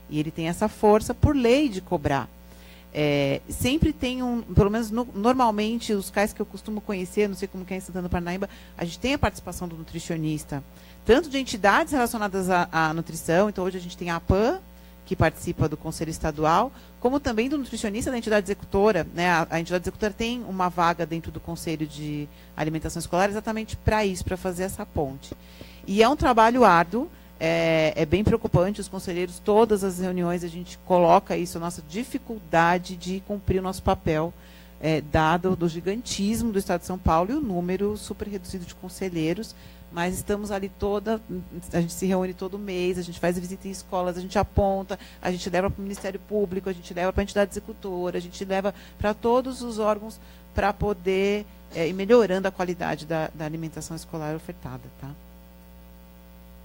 E ele tem essa força, por lei, de cobrar. Sempre tem pelo menos normalmente, os CAIs que eu costumo conhecer, não sei como que é em Santana do Parnaíba, a gente tem a participação do nutricionista, tanto de entidades relacionadas à nutrição, então hoje a gente tem a APAN, que participa do Conselho Estadual, como também do nutricionista da entidade executora, né? A entidade executora tem uma vaga dentro do Conselho de Alimentação Escolar exatamente para isso, para fazer essa ponte. E é um trabalho árduo, é bem preocupante, os conselheiros, todas as reuniões, a gente coloca isso, a nossa dificuldade de cumprir o nosso papel, dado do gigantismo do Estado de São Paulo e o número super reduzido de conselheiros, mas estamos ali a gente se reúne todo mês, a gente faz visita em escolas, a gente aponta, a gente leva para o Ministério Público, a gente leva para a entidade executora, a gente leva para todos os órgãos para poder ir melhorando a qualidade da alimentação escolar ofertada. Tá?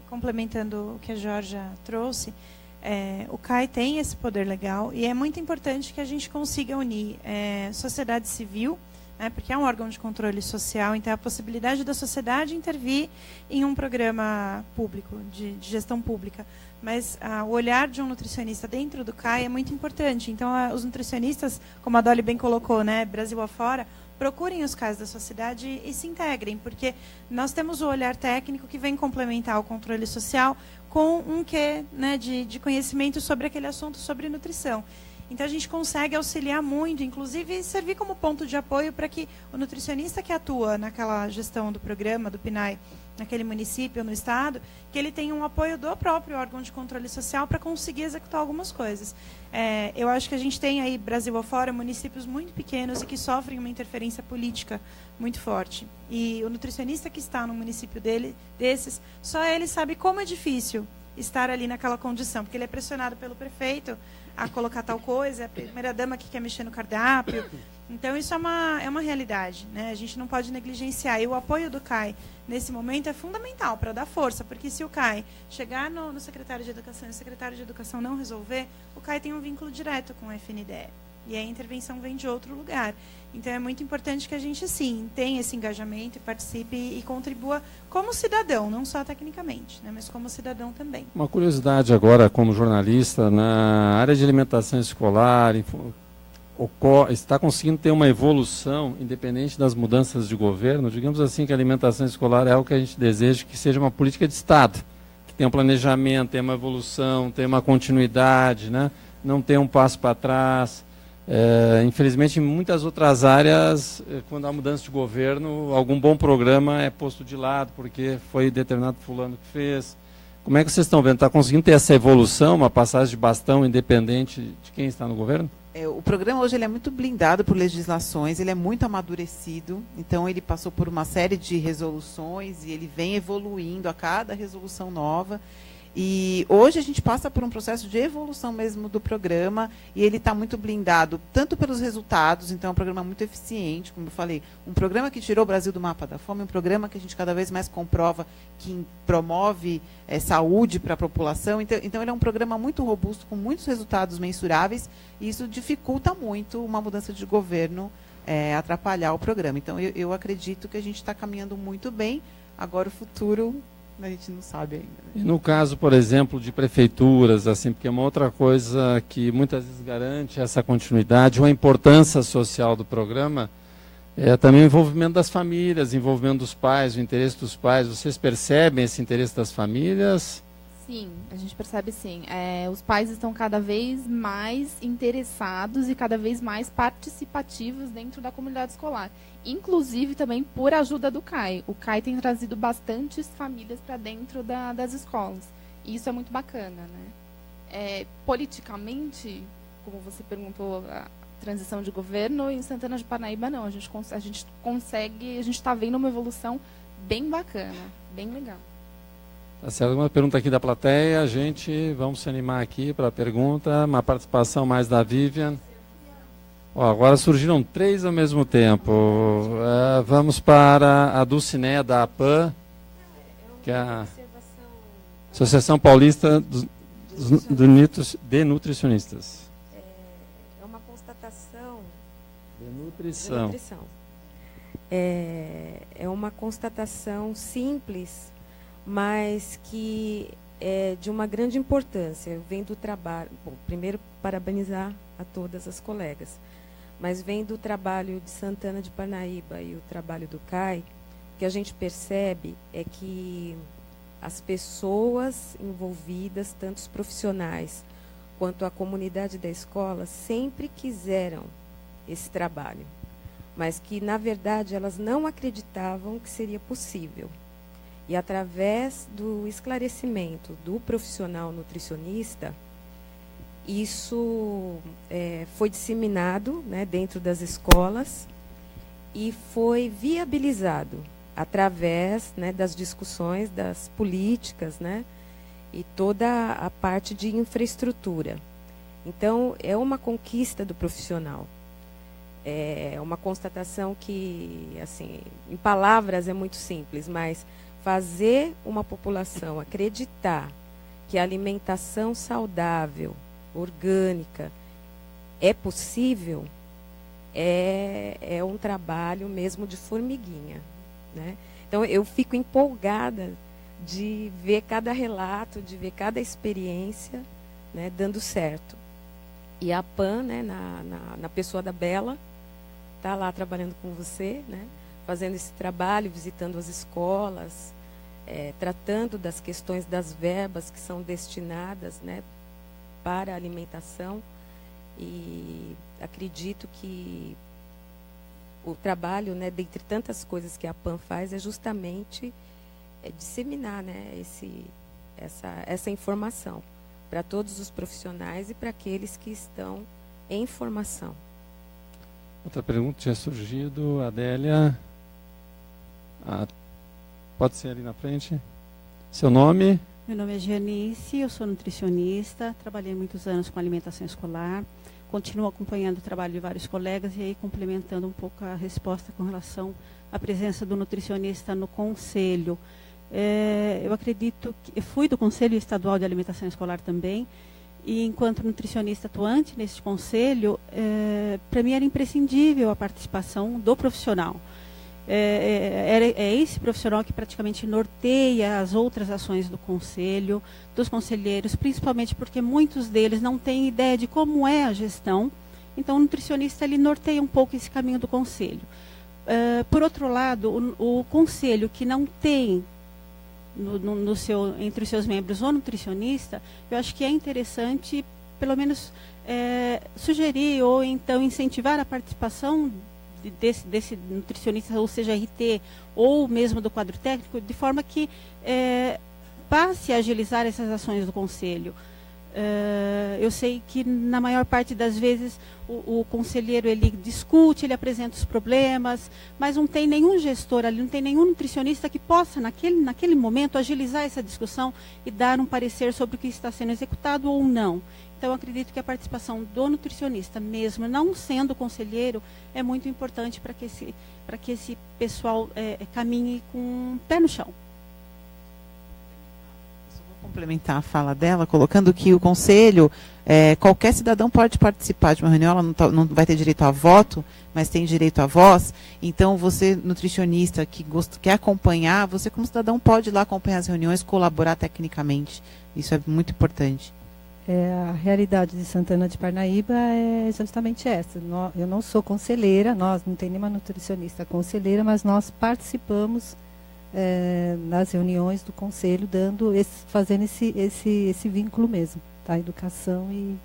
Complementando o que a Georgia trouxe, o CAI tem esse poder legal e é muito importante que a gente consiga unir sociedade civil, porque é um órgão de controle social, então a possibilidade da sociedade intervir em um programa público, de gestão pública. Mas o olhar de um nutricionista dentro do CAI é muito importante. Então, os nutricionistas, como a Dolly bem colocou, né, Brasil afora, procurem os CAIs da sociedade e se integrem, porque nós temos o olhar técnico que vem complementar o controle social com um quê, né, de conhecimento sobre aquele assunto, sobre nutrição. Então, a gente consegue auxiliar muito, inclusive servir como ponto de apoio para que o nutricionista que atua naquela gestão do programa, do PNAE, naquele município ou no estado, que ele tenha um apoio do próprio órgão de controle social para conseguir executar algumas coisas. Eu acho que a gente tem aí, Brasil afora, municípios muito pequenos e que sofrem uma interferência política muito forte. E o nutricionista que está no município desses, só ele sabe como é difícil estar ali naquela condição, porque ele é pressionado pelo prefeito a colocar tal coisa, a primeira-dama que quer mexer no cardápio. Então, isso é uma realidade, né? A gente não pode negligenciar. E o apoio do CAI, nesse momento, é fundamental para dar força, porque se o CAI chegar no secretário de Educação e o secretário de Educação não resolver, o CAI tem um vínculo direto com o FNDE. E a intervenção vem de outro lugar. Então, é muito importante que a gente, sim, tenha esse engajamento, participe e contribua como cidadão, não só tecnicamente, né, mas como cidadão também. Uma curiosidade agora, como jornalista, na área de alimentação escolar, está conseguindo ter uma evolução, independente das mudanças de governo. Digamos assim que a alimentação escolar é algo que a gente deseja que seja uma política de Estado, que tenha um planejamento, tenha uma evolução, tenha uma continuidade, né, não tenha um passo para trás. Infelizmente, em muitas outras áreas, quando há mudança de governo, algum bom programa é posto de lado, porque foi determinado fulano que fez. Como é que vocês estão vendo? Está conseguindo ter essa evolução, uma passagem de bastão independente de quem está no governo? O programa hoje ele é muito blindado por legislações, ele é muito amadurecido, então ele passou por uma série de resoluções e ele vem evoluindo a cada resolução nova. E hoje a gente passa por um processo de evolução mesmo do programa e ele está muito blindado, tanto pelos resultados, então é um programa muito eficiente, como eu falei, um programa que tirou o Brasil do mapa da fome, um programa que a gente cada vez mais comprova que promove saúde para a população, então ele é um programa muito robusto, com muitos resultados mensuráveis, e isso dificulta muito uma mudança de governo atrapalhar o programa. Então eu acredito que a gente está caminhando muito bem, agora o futuro a gente não sabe ainda. Né? E no caso, por exemplo, de prefeituras, assim, porque é uma outra coisa que muitas vezes garante essa continuidade, uma importância social do programa, é também o envolvimento das famílias, o envolvimento dos pais, o interesse dos pais. Vocês percebem esse interesse das famílias? Sim, a gente percebe sim. Os pais estão cada vez mais interessados e cada vez mais participativos dentro da comunidade escolar. Inclusive também por ajuda do CAI. O CAI tem trazido bastantes famílias para dentro das escolas. E isso é muito bacana, né? Politicamente, como você perguntou, a transição de governo, em Santana de Parnaíba não. A gente consegue, a gente está vendo uma evolução bem bacana, bem legal. Tá certo, alguma pergunta aqui da plateia? Vamos se animar aqui para a pergunta. Uma participação mais da Vivian. Agora surgiram 3 ao mesmo tempo. Vamos para a Dulcinea da APAN, que é a Associação Paulista de Nutricionistas. É uma constatação de nutrição. É uma constatação simples, mas que é de uma grande importância. Vem do trabalho. Bom, primeiro, parabenizar a todas as colegas, mas vem do trabalho de Santana de Parnaíba e o trabalho do CAI, que a gente percebe é que as pessoas envolvidas, tanto os profissionais quanto a comunidade da escola, sempre quiseram esse trabalho, mas que, na verdade, elas não acreditavam que seria possível. E, através do esclarecimento do profissional nutricionista, isso foi disseminado, né, dentro das escolas e foi viabilizado através, né, das discussões, das políticas, né, e toda a parte de infraestrutura. Então, é uma conquista do profissional. É uma constatação que, assim, em palavras é muito simples, mas fazer uma população acreditar que a alimentação saudável, orgânica, é possível, é um trabalho mesmo de formiguinha, né? Então, eu fico empolgada de ver cada relato, de ver cada experiência, né, dando certo. E a PAN, né, na pessoa da Bela, está lá trabalhando com você, né, fazendo esse trabalho, visitando as escolas, tratando das questões das verbas que são destinadas, né, para a alimentação. E acredito que o trabalho, né, dentre tantas coisas que a PAN faz, é justamente disseminar, né, essa informação para todos os profissionais e para aqueles que estão em formação. Outra pergunta tinha surgido, Adélia. Pode ser ali na frente. Seu nome? Meu nome é Gianice, eu sou nutricionista, trabalhei muitos anos com alimentação escolar, continuo acompanhando o trabalho de vários colegas e aí complementando um pouco a resposta com relação à presença do nutricionista no conselho. Eu acredito que fui do Conselho Estadual de Alimentação Escolar também, e enquanto nutricionista atuante nesse conselho, para mim era imprescindível a participação do profissional. É esse profissional que praticamente norteia as outras ações do conselho, dos conselheiros, principalmente porque muitos deles não têm ideia de como é a gestão. Então, o nutricionista ele norteia um pouco esse caminho do conselho. Por outro lado, o conselho que não tem entre os seus membros o nutricionista, eu acho que é interessante, pelo menos, sugerir ou então incentivar a participação desse nutricionista, ou seja, RT, ou mesmo do quadro técnico, de forma que passe a agilizar essas ações do conselho. Eu sei que, na maior parte das vezes, o conselheiro ele discute, ele apresenta os problemas, mas não tem nenhum gestor ali, não tem nenhum nutricionista que possa, naquele momento, agilizar essa discussão e dar um parecer sobre o que está sendo executado ou não. Então, eu acredito que a participação do nutricionista, mesmo não sendo conselheiro, é muito importante para que esse pessoal caminhe com o pé no chão. Vou complementar a fala dela, colocando que o conselho, qualquer cidadão pode participar de uma reunião, ela não vai ter direito a voto, mas tem direito à voz. Então, você, nutricionista, que quer acompanhar, você como cidadão pode ir lá acompanhar as reuniões, colaborar tecnicamente. Isso é muito importante. A realidade de Santana de Parnaíba é justamente essa. Eu não sou conselheira, nós não tem nenhuma nutricionista conselheira, mas nós participamos nas reuniões do conselho, fazendo esse vínculo mesmo, tá? Educação e...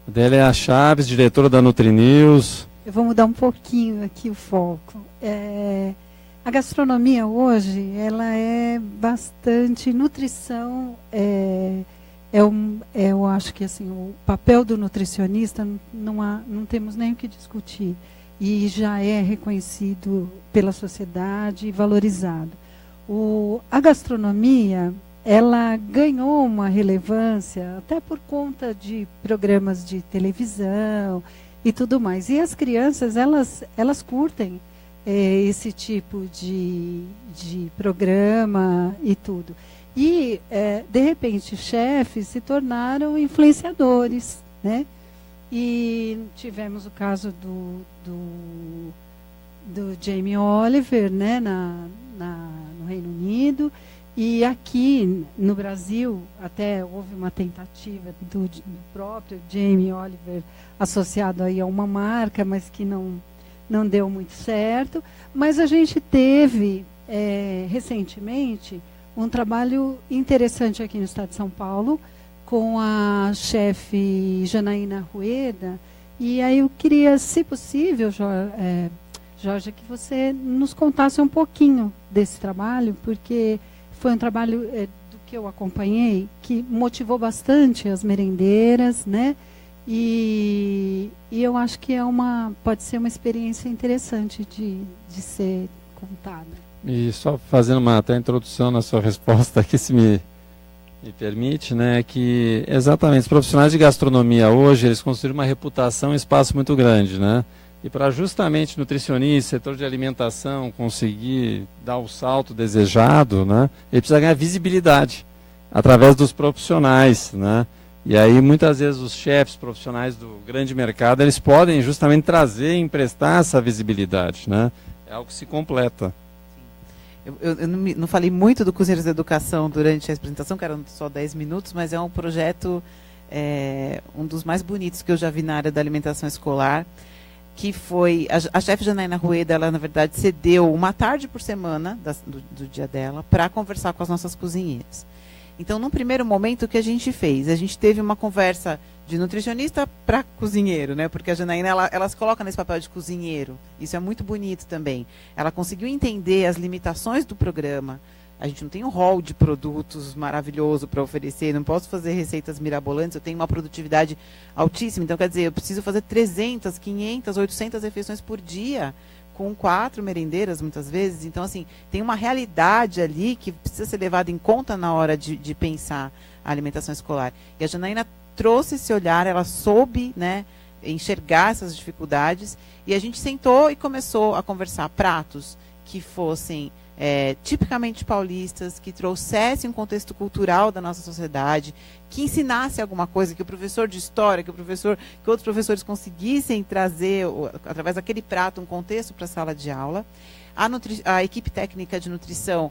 Adélia Chaves, diretora da NutriNews. Eu vou mudar um pouquinho aqui o foco. A gastronomia hoje, ela é bastante nutrição. Eu acho que assim, o papel do nutricionista não temos nem o que discutir. E já é reconhecido pela sociedade e valorizado. A gastronomia, ela ganhou uma relevância até por conta de programas de televisão e tudo mais. E as crianças, elas curtem esse tipo de programa e tudo. E, de repente, chefes se tornaram influenciadores, né? E tivemos o caso do Jamie Oliver, né, no Reino Unido. E aqui no Brasil, até houve uma tentativa do próprio Jamie Oliver associado aí a uma marca, mas que não deu muito certo. Mas a gente teve, recentemente, um trabalho interessante aqui no estado de São Paulo, com a chefe Janaína Rueda. E aí eu queria, se possível, Jorge, que você nos contasse um pouquinho desse trabalho, porque foi um trabalho do que eu acompanhei, que motivou bastante as merendeiras, né? E eu acho que pode ser uma experiência interessante de ser contada. E só fazendo até introdução na sua resposta aqui, se me permite, né, que exatamente os profissionais de gastronomia hoje, eles construíram uma reputação em espaço muito grande, né? E para justamente nutricionista, setor de alimentação, conseguir dar o salto desejado, né, ele precisa ganhar visibilidade através dos profissionais, né? E aí muitas vezes os chefes profissionais do grande mercado, eles podem justamente trazer e emprestar essa visibilidade, né? É algo que se completa. Eu não falei muito do Cozinheiros da Educação durante a apresentação, que eram só 10 minutos, mas é um projeto, um dos mais bonitos que eu já vi na área da alimentação escolar, que foi, a chefe Janaína Rueda, ela na verdade cedeu uma tarde por semana do dia dela para conversar com as nossas cozinheiras. Então, num primeiro momento, o que a gente fez? A gente teve uma conversa de nutricionista para cozinheiro, né? Porque a Janaína, ela se coloca nesse papel de cozinheiro. Isso é muito bonito também. Ela conseguiu entender as limitações do programa. A gente não tem um rol de produtos maravilhoso para oferecer, não posso fazer receitas mirabolantes, eu tenho uma produtividade altíssima. Então, quer dizer, eu preciso fazer 300, 500, 800 refeições por dia, com 4 merendeiras, muitas vezes. Então, assim, tem uma realidade ali que precisa ser levada em conta na hora de pensar a alimentação escolar. E a Janaína trouxe esse olhar, ela soube, né, enxergar essas dificuldades, e a gente sentou e começou a conversar pratos que fossem tipicamente paulistas, que trouxessem um contexto cultural da nossa sociedade, que ensinasse alguma coisa, que o professor de história, que outros professores conseguissem trazer, através daquele prato, um contexto para a sala de aula. A equipe técnica de nutrição,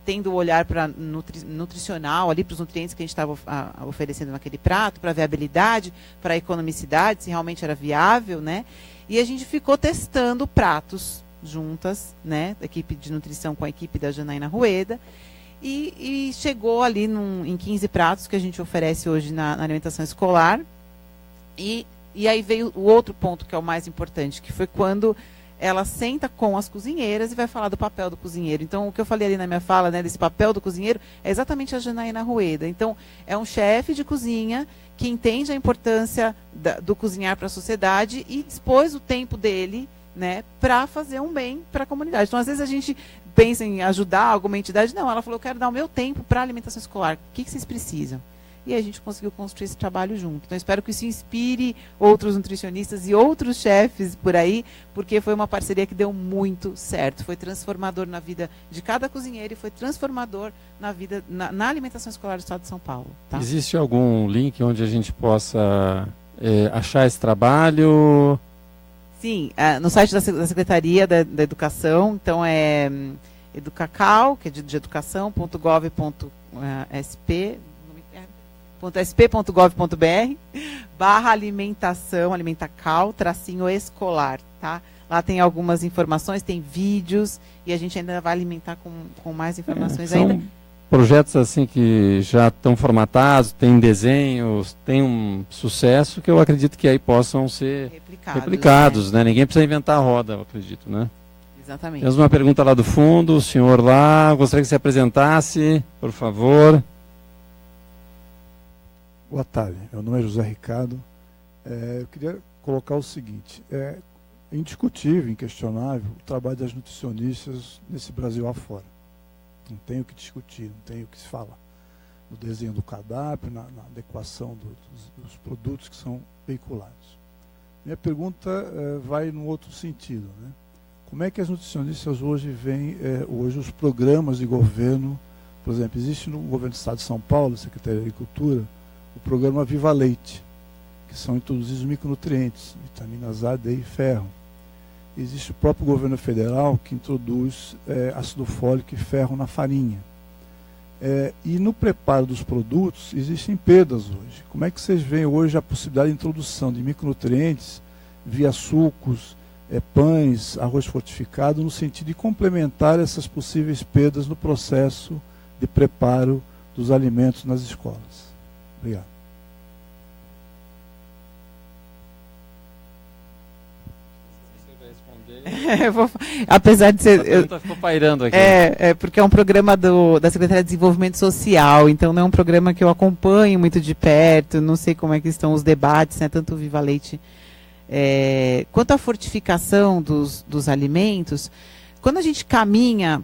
tendo o olhar para nutricional, ali para os nutrientes que a gente estava oferecendo naquele prato, para a viabilidade, para a economicidade, se realmente era viável, né? E a gente ficou testando pratos juntas, né, da equipe de nutrição com a equipe da Janaína Rueda, e chegou ali em 15 pratos que a gente oferece hoje na alimentação escolar. E aí veio o outro ponto que é o mais importante, que foi quando ela senta com as cozinheiras e vai falar do papel do cozinheiro. Então, o que eu falei ali na minha fala, né, desse papel do cozinheiro, é exatamente a Janaína Rueda. Então, é um chefe de cozinha que entende a importância do cozinhar para a sociedade e dispôs o tempo dele, né, para fazer um bem para a comunidade. Então, às vezes a gente pensa em ajudar alguma entidade. Não, ela falou, eu quero dar o meu tempo para a alimentação escolar. O que vocês precisam? E a gente conseguiu construir esse trabalho junto. Então, espero que isso inspire outros nutricionistas e outros chefes por aí, porque foi uma parceria que deu muito certo. Foi transformador na vida de cada cozinheiro e foi transformador na vida, na alimentação escolar do estado de São Paulo. Tá? Existe algum link onde a gente possa achar esse trabalho? Sim, no site da Secretaria da Educação, então é educacal, que é de educação.sp.gov.br /alimentação, alimentacal, _escolar, tá? Lá tem algumas informações, tem vídeos, e a gente ainda vai alimentar com mais informações são ainda. Projetos assim que já estão formatados, tem desenhos, tem um sucesso que eu acredito que aí possam ser replicados, né? Ninguém precisa inventar a roda, eu acredito, né? Exatamente. Temos uma pergunta lá do fundo, o senhor lá, gostaria que se apresentasse, por favor. Boa tarde, meu nome é José Ricardo. Eu queria colocar o seguinte, é indiscutível, inquestionável o trabalho das nutricionistas nesse Brasil afora. Não tem o que discutir, não tem o que se falar. No desenho do cardápio, na adequação dos produtos que são veiculados. Minha pergunta vai num outro sentido, né? Como é que as nutricionistas hoje veem hoje os programas de governo? Por exemplo, existe no governo do Estado de São Paulo, Secretaria de Agricultura, o programa Viva Leite, que são introduzidos micronutrientes, vitaminas A, D e ferro. Existe o próprio governo federal que introduz ácido fólico e ferro na farinha. E no preparo dos produtos existem perdas hoje. Como é que vocês veem hoje a possibilidade de introdução de micronutrientes via sucos, pães, arroz fortificado, no sentido de complementar essas possíveis perdas no processo de preparo dos alimentos nas escolas? Obrigado. Apesar de ser. A pergunta ficou pairando aqui. Porque é um programa da Secretaria de Desenvolvimento Social, então não é um programa que eu acompanho muito de perto, não sei como é que estão os debates, né, tanto o Viva Leite quanto à fortificação dos alimentos. Quando a gente caminha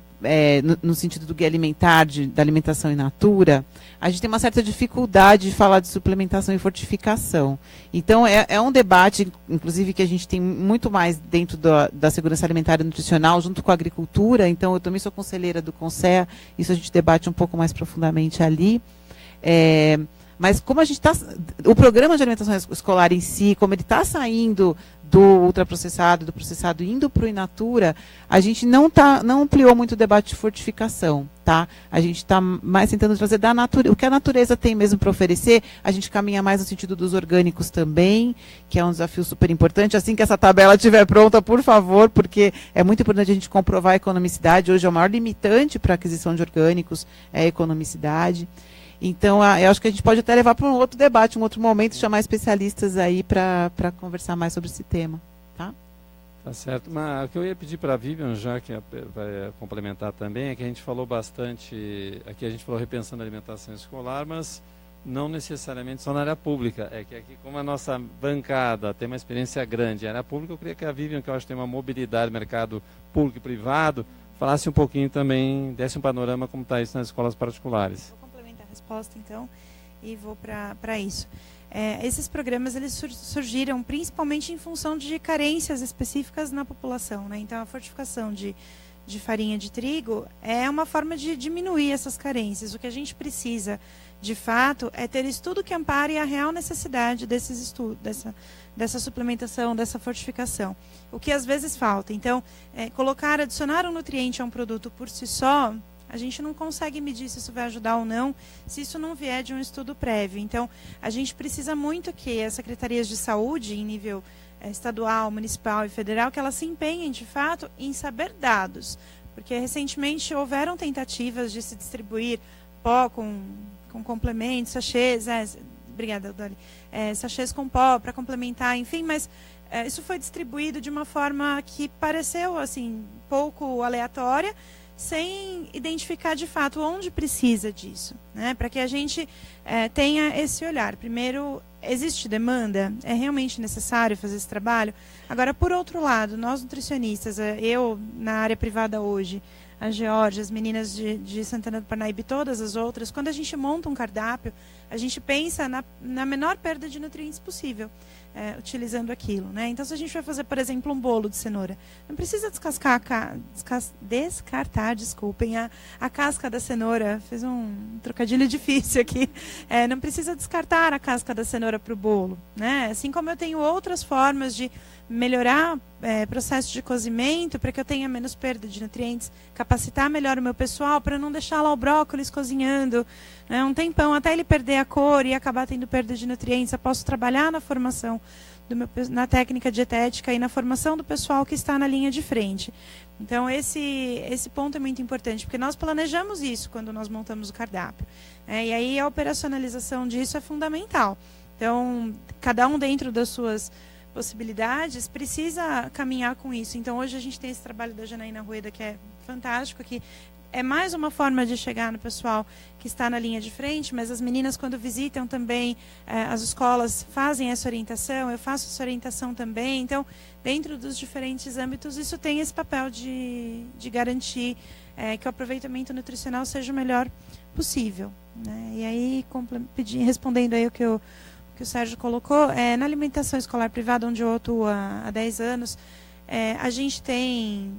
no sentido do guia alimentar, da alimentação in natura, a gente tem uma certa dificuldade de falar de suplementação e fortificação. Então, é um debate, inclusive, que a gente tem muito mais dentro da segurança alimentar e nutricional, junto com a agricultura. Então, eu também sou conselheira do CONSEA, isso a gente debate um pouco mais profundamente ali. Mas como a gente está... O programa de alimentação escolar em si, como ele está saindo do ultraprocessado, do processado, indo para o in natura, a gente não ampliou muito o debate de fortificação, tá? A gente está mais tentando trazer da natureza, o que a natureza tem mesmo para oferecer. A gente caminha mais no sentido dos orgânicos também, que é um desafio super importante. Assim que essa tabela estiver pronta, por favor, porque é muito importante a gente comprovar a economicidade. Hoje é o maior limitante para a aquisição de orgânicos, é a economicidade. Então, eu acho que a gente pode até levar para um outro debate, um outro momento, chamar especialistas aí para conversar mais sobre esse tema. Tá? Tá certo. Mas o que eu ia pedir para a Vivian, já que vai complementar também, é que a gente falou bastante, aqui a gente falou repensando a alimentação escolar, mas não necessariamente só na área pública. É que aqui, como a nossa bancada tem uma experiência grande em área pública, eu queria que a Vivian, que eu acho que tem uma mobilidade no mercado público e privado, falasse um pouquinho também, desse um panorama como está isso nas escolas particulares. Resposta então e vou para isso. Esses programas eles surgiram principalmente em função de carências específicas na população, né? Então a fortificação de farinha de trigo é uma forma de diminuir essas carências. O que a gente precisa de fato é ter estudo que ampare a real necessidade desses estudos, dessa suplementação, dessa fortificação. O que às vezes falta. Então, adicionar um nutriente a um produto por si só, a gente não consegue medir se isso vai ajudar ou não, se isso não vier de um estudo prévio. Então, a gente precisa muito que as secretarias de saúde, em nível estadual, municipal e federal, que elas se empenhem, de fato, em saber dados. Porque, recentemente, houveram tentativas de se distribuir pó com complementos, sachês, obrigada, Dolly, sachês com pó para complementar, enfim, mas isso foi distribuído de uma forma que pareceu, assim, pouco aleatória, sem identificar de fato onde precisa disso, né? Para que a gente tenha esse olhar. Primeiro, existe demanda? É realmente necessário fazer esse trabalho? Agora, por outro lado, nós nutricionistas, eu na área privada hoje, a Georgia, as meninas de Santana do Parnaíba e todas as outras, quando a gente monta um cardápio, a gente pensa na menor perda de nutrientes possível, utilizando aquilo, né? Então, se a gente vai fazer, por exemplo, um bolo de cenoura, não precisa descartar, desculpem, a casca da cenoura. Fiz um trocadilho difícil aqui. Não precisa descartar a casca da cenoura para o bolo, né? Assim como eu tenho outras formas de melhorar processo de cozimento para que eu tenha menos perda de nutrientes, capacitar melhor o meu pessoal para não deixar lá o brócolis cozinhando, né, um tempão até ele perder a cor e acabar tendo perda de nutrientes. Eu posso trabalhar na formação na técnica dietética e na formação do pessoal que está na linha de frente. Então, esse ponto é muito importante, porque nós planejamos isso quando nós montamos o cardápio. E aí a operacionalização disso é fundamental. Então, cada um dentro das suas possibilidades precisa caminhar com isso. Então, hoje a gente tem esse trabalho da Janaína Rueda, que é fantástico, que é mais uma forma de chegar no pessoal que está na linha de frente, mas as meninas, quando visitam também as escolas, fazem essa orientação, eu faço essa orientação também. Então, dentro dos diferentes âmbitos, isso tem esse papel de garantir que o aproveitamento nutricional seja o melhor possível, né? E aí, respondendo aí o que o Sérgio colocou, na alimentação escolar privada, onde eu atuo há 10 anos, a gente tem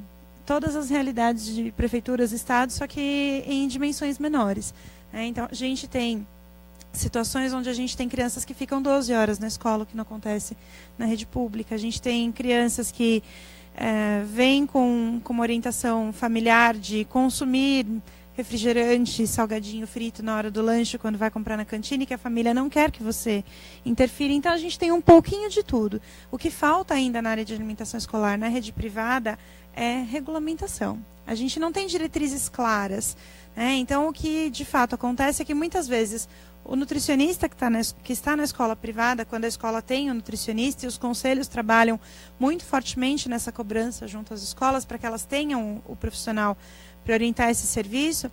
todas as realidades de prefeituras e estados, só que em dimensões menores. Então, a gente tem situações onde a gente tem crianças que ficam 12 horas na escola, o que não acontece na rede pública. A gente tem crianças que vêm com uma orientação familiar de consumir refrigerante, salgadinho frito na hora do lanche, quando vai comprar na cantina, e que a família não quer que você interfira. Então, a gente tem um pouquinho de tudo. O que falta ainda na área de alimentação escolar, na rede privada, é regulamentação. A gente não tem diretrizes claras, né? Então, o que de fato acontece é que muitas vezes o nutricionista que está na escola privada, quando a escola tem um nutricionista, e os conselhos trabalham muito fortemente nessa cobrança junto às escolas para que elas tenham o profissional para orientar esse serviço,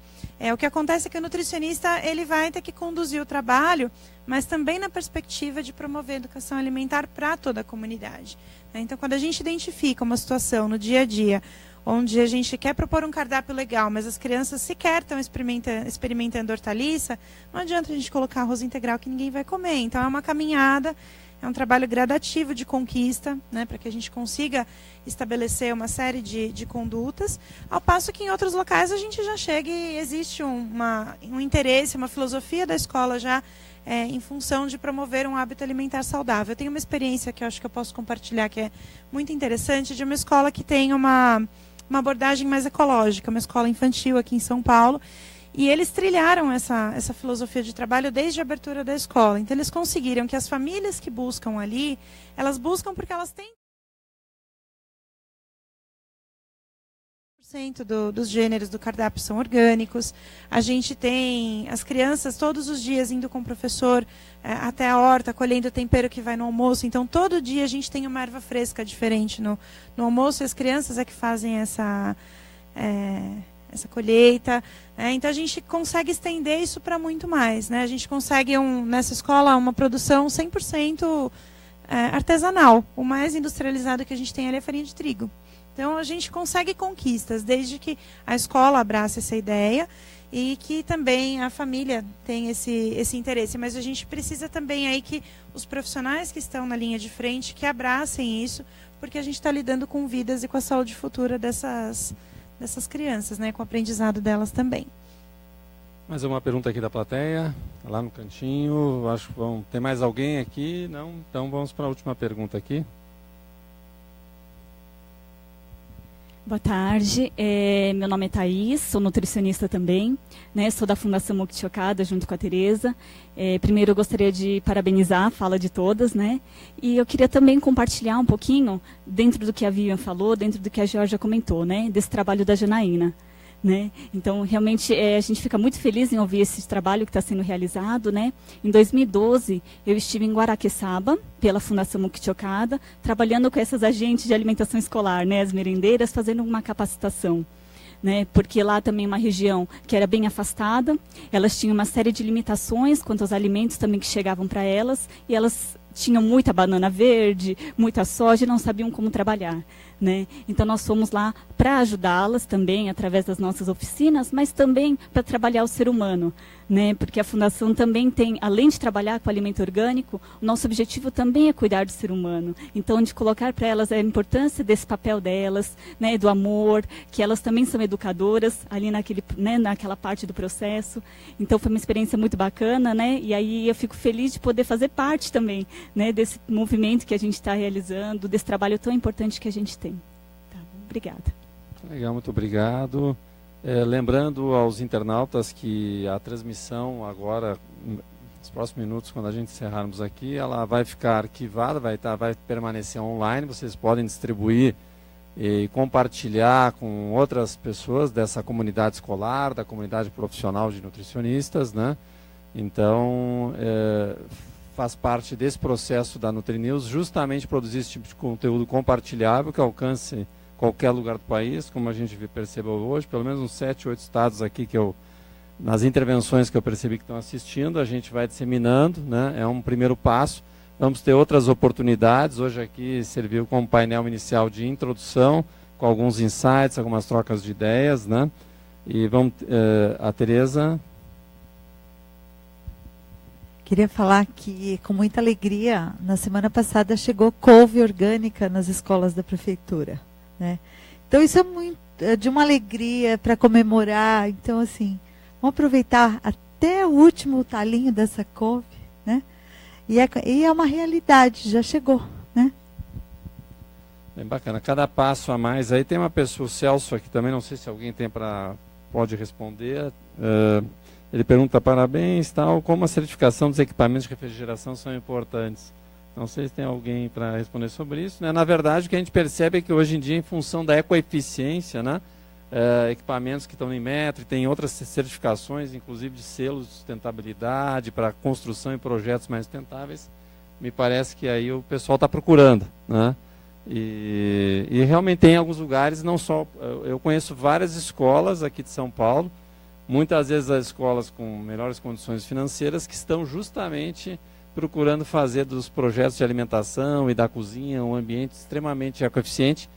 o que acontece é que o nutricionista ele vai ter que conduzir o trabalho, mas também na perspectiva de promover a educação alimentar para toda a comunidade. Então, quando a gente identifica uma situação no dia a dia, onde a gente quer propor um cardápio legal, mas as crianças sequer estão experimentando hortaliça, não adianta a gente colocar arroz integral que ninguém vai comer. Então, é uma caminhada, é um trabalho gradativo de conquista, né, para que a gente consiga estabelecer uma série de condutas, ao passo que em outros locais a gente já chega e existe um interesse, uma filosofia da escola já em função de promover um hábito alimentar saudável. Eu tenho uma experiência que eu acho que eu posso compartilhar, que é muito interessante, de uma escola que tem uma abordagem mais ecológica, uma escola infantil aqui em São Paulo, e eles trilharam essa filosofia de trabalho desde a abertura da escola. Então, eles conseguiram que as famílias que buscam ali, elas buscam porque elas têm 100% dos gêneros do cardápio são orgânicos. A gente tem as crianças todos os dias indo com o professor até a horta, colhendo o tempero que vai no almoço. Então, todo dia a gente tem uma erva fresca diferente no almoço, e as crianças é que fazem essa colheita. Então, a gente consegue estender isso para muito mais, né? A gente consegue, nessa escola, uma produção 100% artesanal. O mais industrializado que a gente tem ali é a farinha de trigo. Então, a gente consegue conquistas, desde que a escola abrace essa ideia e que também a família tenha esse interesse. Mas a gente precisa também aí que os profissionais que estão na linha de frente, que abracem isso, porque a gente está lidando com vidas e com a saúde futura dessas crianças, né, com o aprendizado delas também. Mais uma pergunta aqui da plateia, lá no cantinho. Acho que tem mais alguém aqui? Não? Então vamos para a última pergunta aqui. Boa tarde, meu nome é Thaís, sou nutricionista também, né, sou da Fundação Moctiocada junto com a Tereza. Primeiro eu gostaria de parabenizar a fala de todas, né, e eu queria também compartilhar um pouquinho, dentro do que a Vivian falou, dentro do que a Georgia comentou, né, desse trabalho da Janaína. Né? Então, realmente, a gente fica muito feliz em ouvir esse trabalho que está sendo realizado. Né? Em 2012, eu estive em Guaraqueçaba, pela Fundação Moctiocada, trabalhando com essas agentes de alimentação escolar, né, as merendeiras, fazendo uma capacitação. Né, porque lá também é uma região que era bem afastada, elas tinham uma série de limitações quanto aos alimentos também que chegavam para elas, e elas tinham muita banana verde, muita soja e não sabiam como trabalhar. Né? Então, nós fomos lá para ajudá-las também, através das nossas oficinas, mas também para trabalhar o ser humano. Né? Porque a Fundação também tem, além de trabalhar com alimento orgânico, o nosso objetivo também é cuidar do ser humano. Então, de colocar para elas a importância desse papel delas, né, do amor, que elas também são educadoras, ali naquela parte do processo. Então, foi uma experiência muito bacana, né? E aí eu fico feliz de poder fazer parte também, né, desse movimento que a gente está realizando, desse trabalho tão importante que a gente tem. Tá bom? Obrigada. Legal, muito obrigado. Lembrando aos internautas que a transmissão agora nos próximos minutos, quando a gente encerrarmos aqui, ela vai ficar arquivada, vai permanecer online, vocês podem distribuir e compartilhar com outras pessoas dessa comunidade escolar, da comunidade profissional de nutricionistas, né? Então, faz parte desse processo da NutriNews justamente produzir esse tipo de conteúdo compartilhável que alcance qualquer lugar do país, como a gente percebeu hoje, pelo menos uns 7, 8 estados aqui que nas intervenções que eu percebi que estão assistindo, a gente vai disseminando, né? É um primeiro passo. Vamos ter outras oportunidades. Hoje aqui serviu como painel inicial de introdução, com alguns insights, algumas trocas de ideias, né? E vamos, a Tereza. Queria falar que, com muita alegria, na semana passada chegou couve orgânica nas escolas da prefeitura, né? Então isso é de uma alegria para comemorar. Então, assim, vamos aproveitar até o último talinho dessa couve, né? E é uma realidade, já chegou, né? Bem bacana. Cada passo a mais. Aí tem uma pessoa, o Celso aqui também, não sei se alguém pode responder. Ele pergunta, parabéns, tal, como a certificação dos equipamentos de refrigeração são importantes. Não sei se tem alguém para responder sobre isso, né? Na verdade, o que a gente percebe é que hoje em dia, em função da ecoeficiência, né? Equipamentos que estão no Inmetro, tem outras certificações, inclusive de selos de sustentabilidade para construção e projetos mais sustentáveis, me parece que aí o pessoal está procurando, né? E realmente tem alguns lugares, não só, eu conheço várias escolas aqui de São Paulo, muitas vezes as escolas com melhores condições financeiras, que estão justamente procurando fazer dos projetos de alimentação e da cozinha um ambiente extremamente ecoeficiente,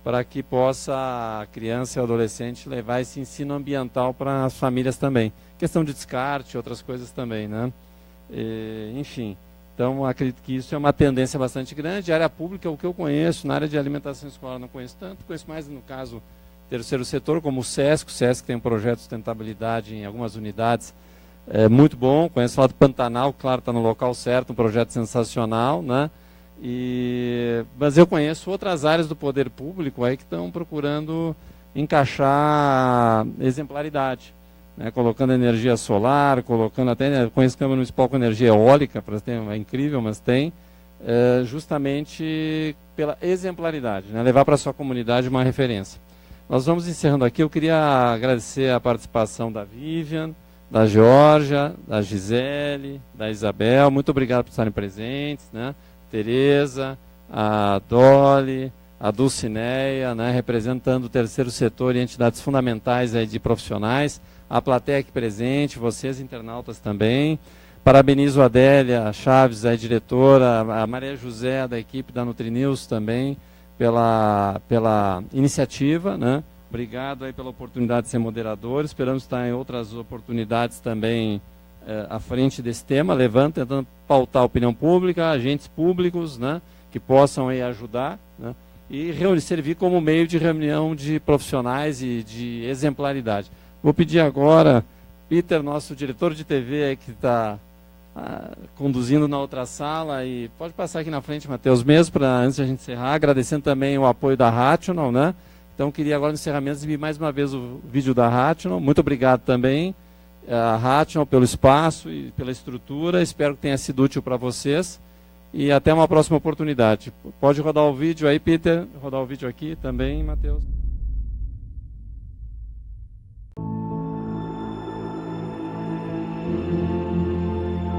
para que possa a criança e o adolescente levar esse ensino ambiental para as famílias também. Questão de descarte, outras coisas também, né? Enfim, então acredito que isso é uma tendência bastante grande. A área pública é o que eu conheço, na área de alimentação escolar não conheço tanto, conheço mais no caso terceiro setor, como o SESC tem um projeto de sustentabilidade em algumas unidades, muito bom. Conheço lá do Pantanal, claro, está no local certo, um projeto sensacional, né? Mas eu conheço outras áreas do poder público aí que estão procurando encaixar exemplaridade, né? Colocando energia solar, colocando até, conheço Câmara Municipal com energia eólica, é incrível, mas tem, justamente pela exemplaridade, né? Levar para a sua comunidade uma referência. Nós vamos encerrando aqui. Eu queria agradecer a participação da Vivian, da Georgia, da Gisele, da Isabel. Muito obrigado por estarem presentes, né? Tereza, a Dolly, a Dulcineia, né, representando o terceiro setor e entidades fundamentais aí de profissionais, a plateia aqui presente, vocês internautas também. Parabenizo a Adélia Chaves, a diretora, a Maria José, da equipe da NutriNews também, pela iniciativa, né? Obrigado aí pela oportunidade de ser moderador. Esperamos estar em outras oportunidades também à frente desse tema, tentando pautar a opinião pública, agentes públicos, né, que possam aí ajudar, né, e servir como meio de reunião de profissionais e de exemplaridade. Vou pedir agora, Peter, nosso diretor de TV, aí, que está conduzindo na outra sala, e pode passar aqui na frente, Matheus, mesmo, antes de a gente encerrar, agradecendo também o apoio da Rational, né? Então, queria agora no encerramento exibir mais uma vez o vídeo da Rational. Muito obrigado também a Rational pelo espaço e pela estrutura. Espero que tenha sido útil para vocês. E até uma próxima oportunidade. Pode rodar o vídeo aí, Peter. Rodar o vídeo aqui também, Matheus.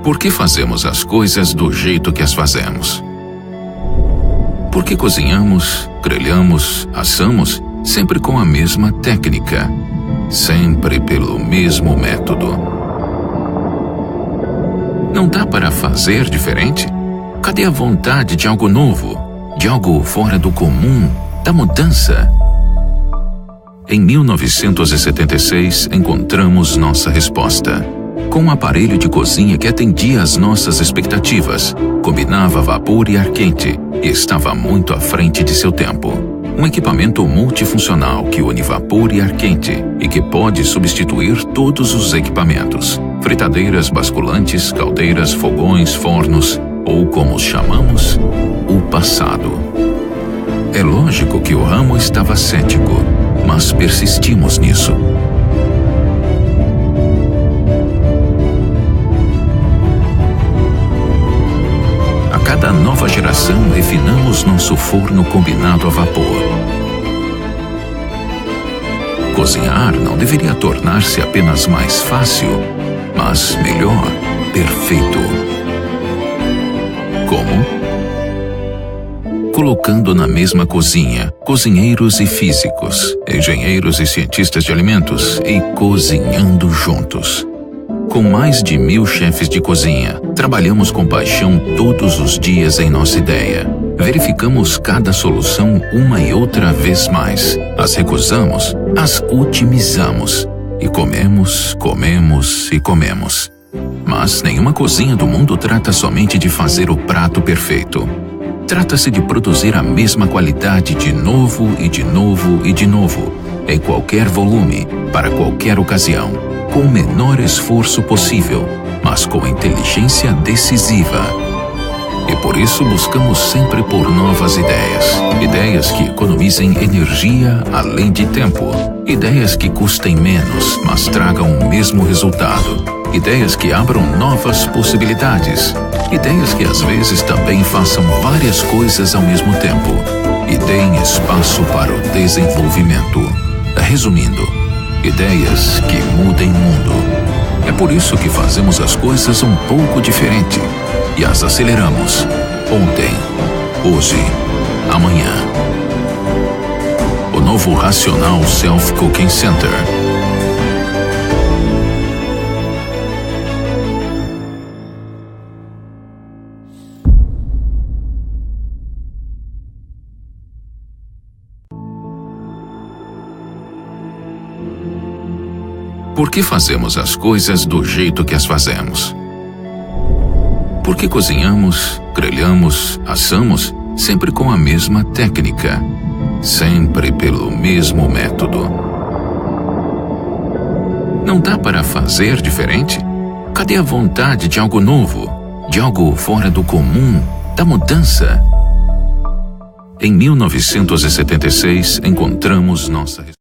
Por que fazemos as coisas do jeito que as fazemos? Por que cozinhamos, grelhamos, assamos, sempre com a mesma técnica? Sempre pelo mesmo método. Não dá para fazer diferente? Cadê a vontade de algo novo, de algo fora do comum, da mudança? Em 1976, encontramos nossa resposta. Com um aparelho de cozinha que atendia às nossas expectativas, combinava vapor e ar quente e estava muito à frente de seu tempo. Um equipamento multifuncional que une vapor e ar quente e que pode substituir todos os equipamentos. Fritadeiras, basculantes, caldeiras, fogões, fornos, ou como os chamamos, o passado. É lógico que o ramo estava cético, mas persistimos nisso. temos nosso forno combinado a vapor. Cozinhar não deveria tornar-se apenas mais fácil, mas melhor, perfeito. Como? Colocando na mesma cozinha cozinheiros e físicos, engenheiros e cientistas de alimentos e cozinhando juntos. Com mais de 1000 chefes de cozinha, trabalhamos com paixão todos os dias em nossa ideia. Verificamos cada solução uma e outra vez mais. As recusamos, as otimizamos. E comemos, comemos e comemos. Mas nenhuma cozinha do mundo trata somente de fazer o prato perfeito. Trata-se de produzir a mesma qualidade de novo e de novo e de novo, em qualquer volume, para qualquer ocasião, com o menor esforço possível, mas com inteligência decisiva. E por isso buscamos sempre por novas ideias. Ideias que economizem energia além de tempo. Ideias que custem menos, mas tragam o mesmo resultado. Ideias que abram novas possibilidades. Ideias que às vezes também façam várias coisas ao mesmo tempo. E deem espaço para o desenvolvimento. Resumindo, ideias que mudem o mundo. É por isso que fazemos as coisas um pouco diferente. E as aceleramos. Ontem, hoje, amanhã. O novo Racional Self-Cooking Center. Por que fazemos as coisas do jeito que as fazemos? Por que cozinhamos, grelhamos, assamos, sempre com a mesma técnica, sempre pelo mesmo método? Não dá para fazer diferente? Cadê a vontade de algo novo, de algo fora do comum, da mudança? Em 1976, encontramos nossa resposta.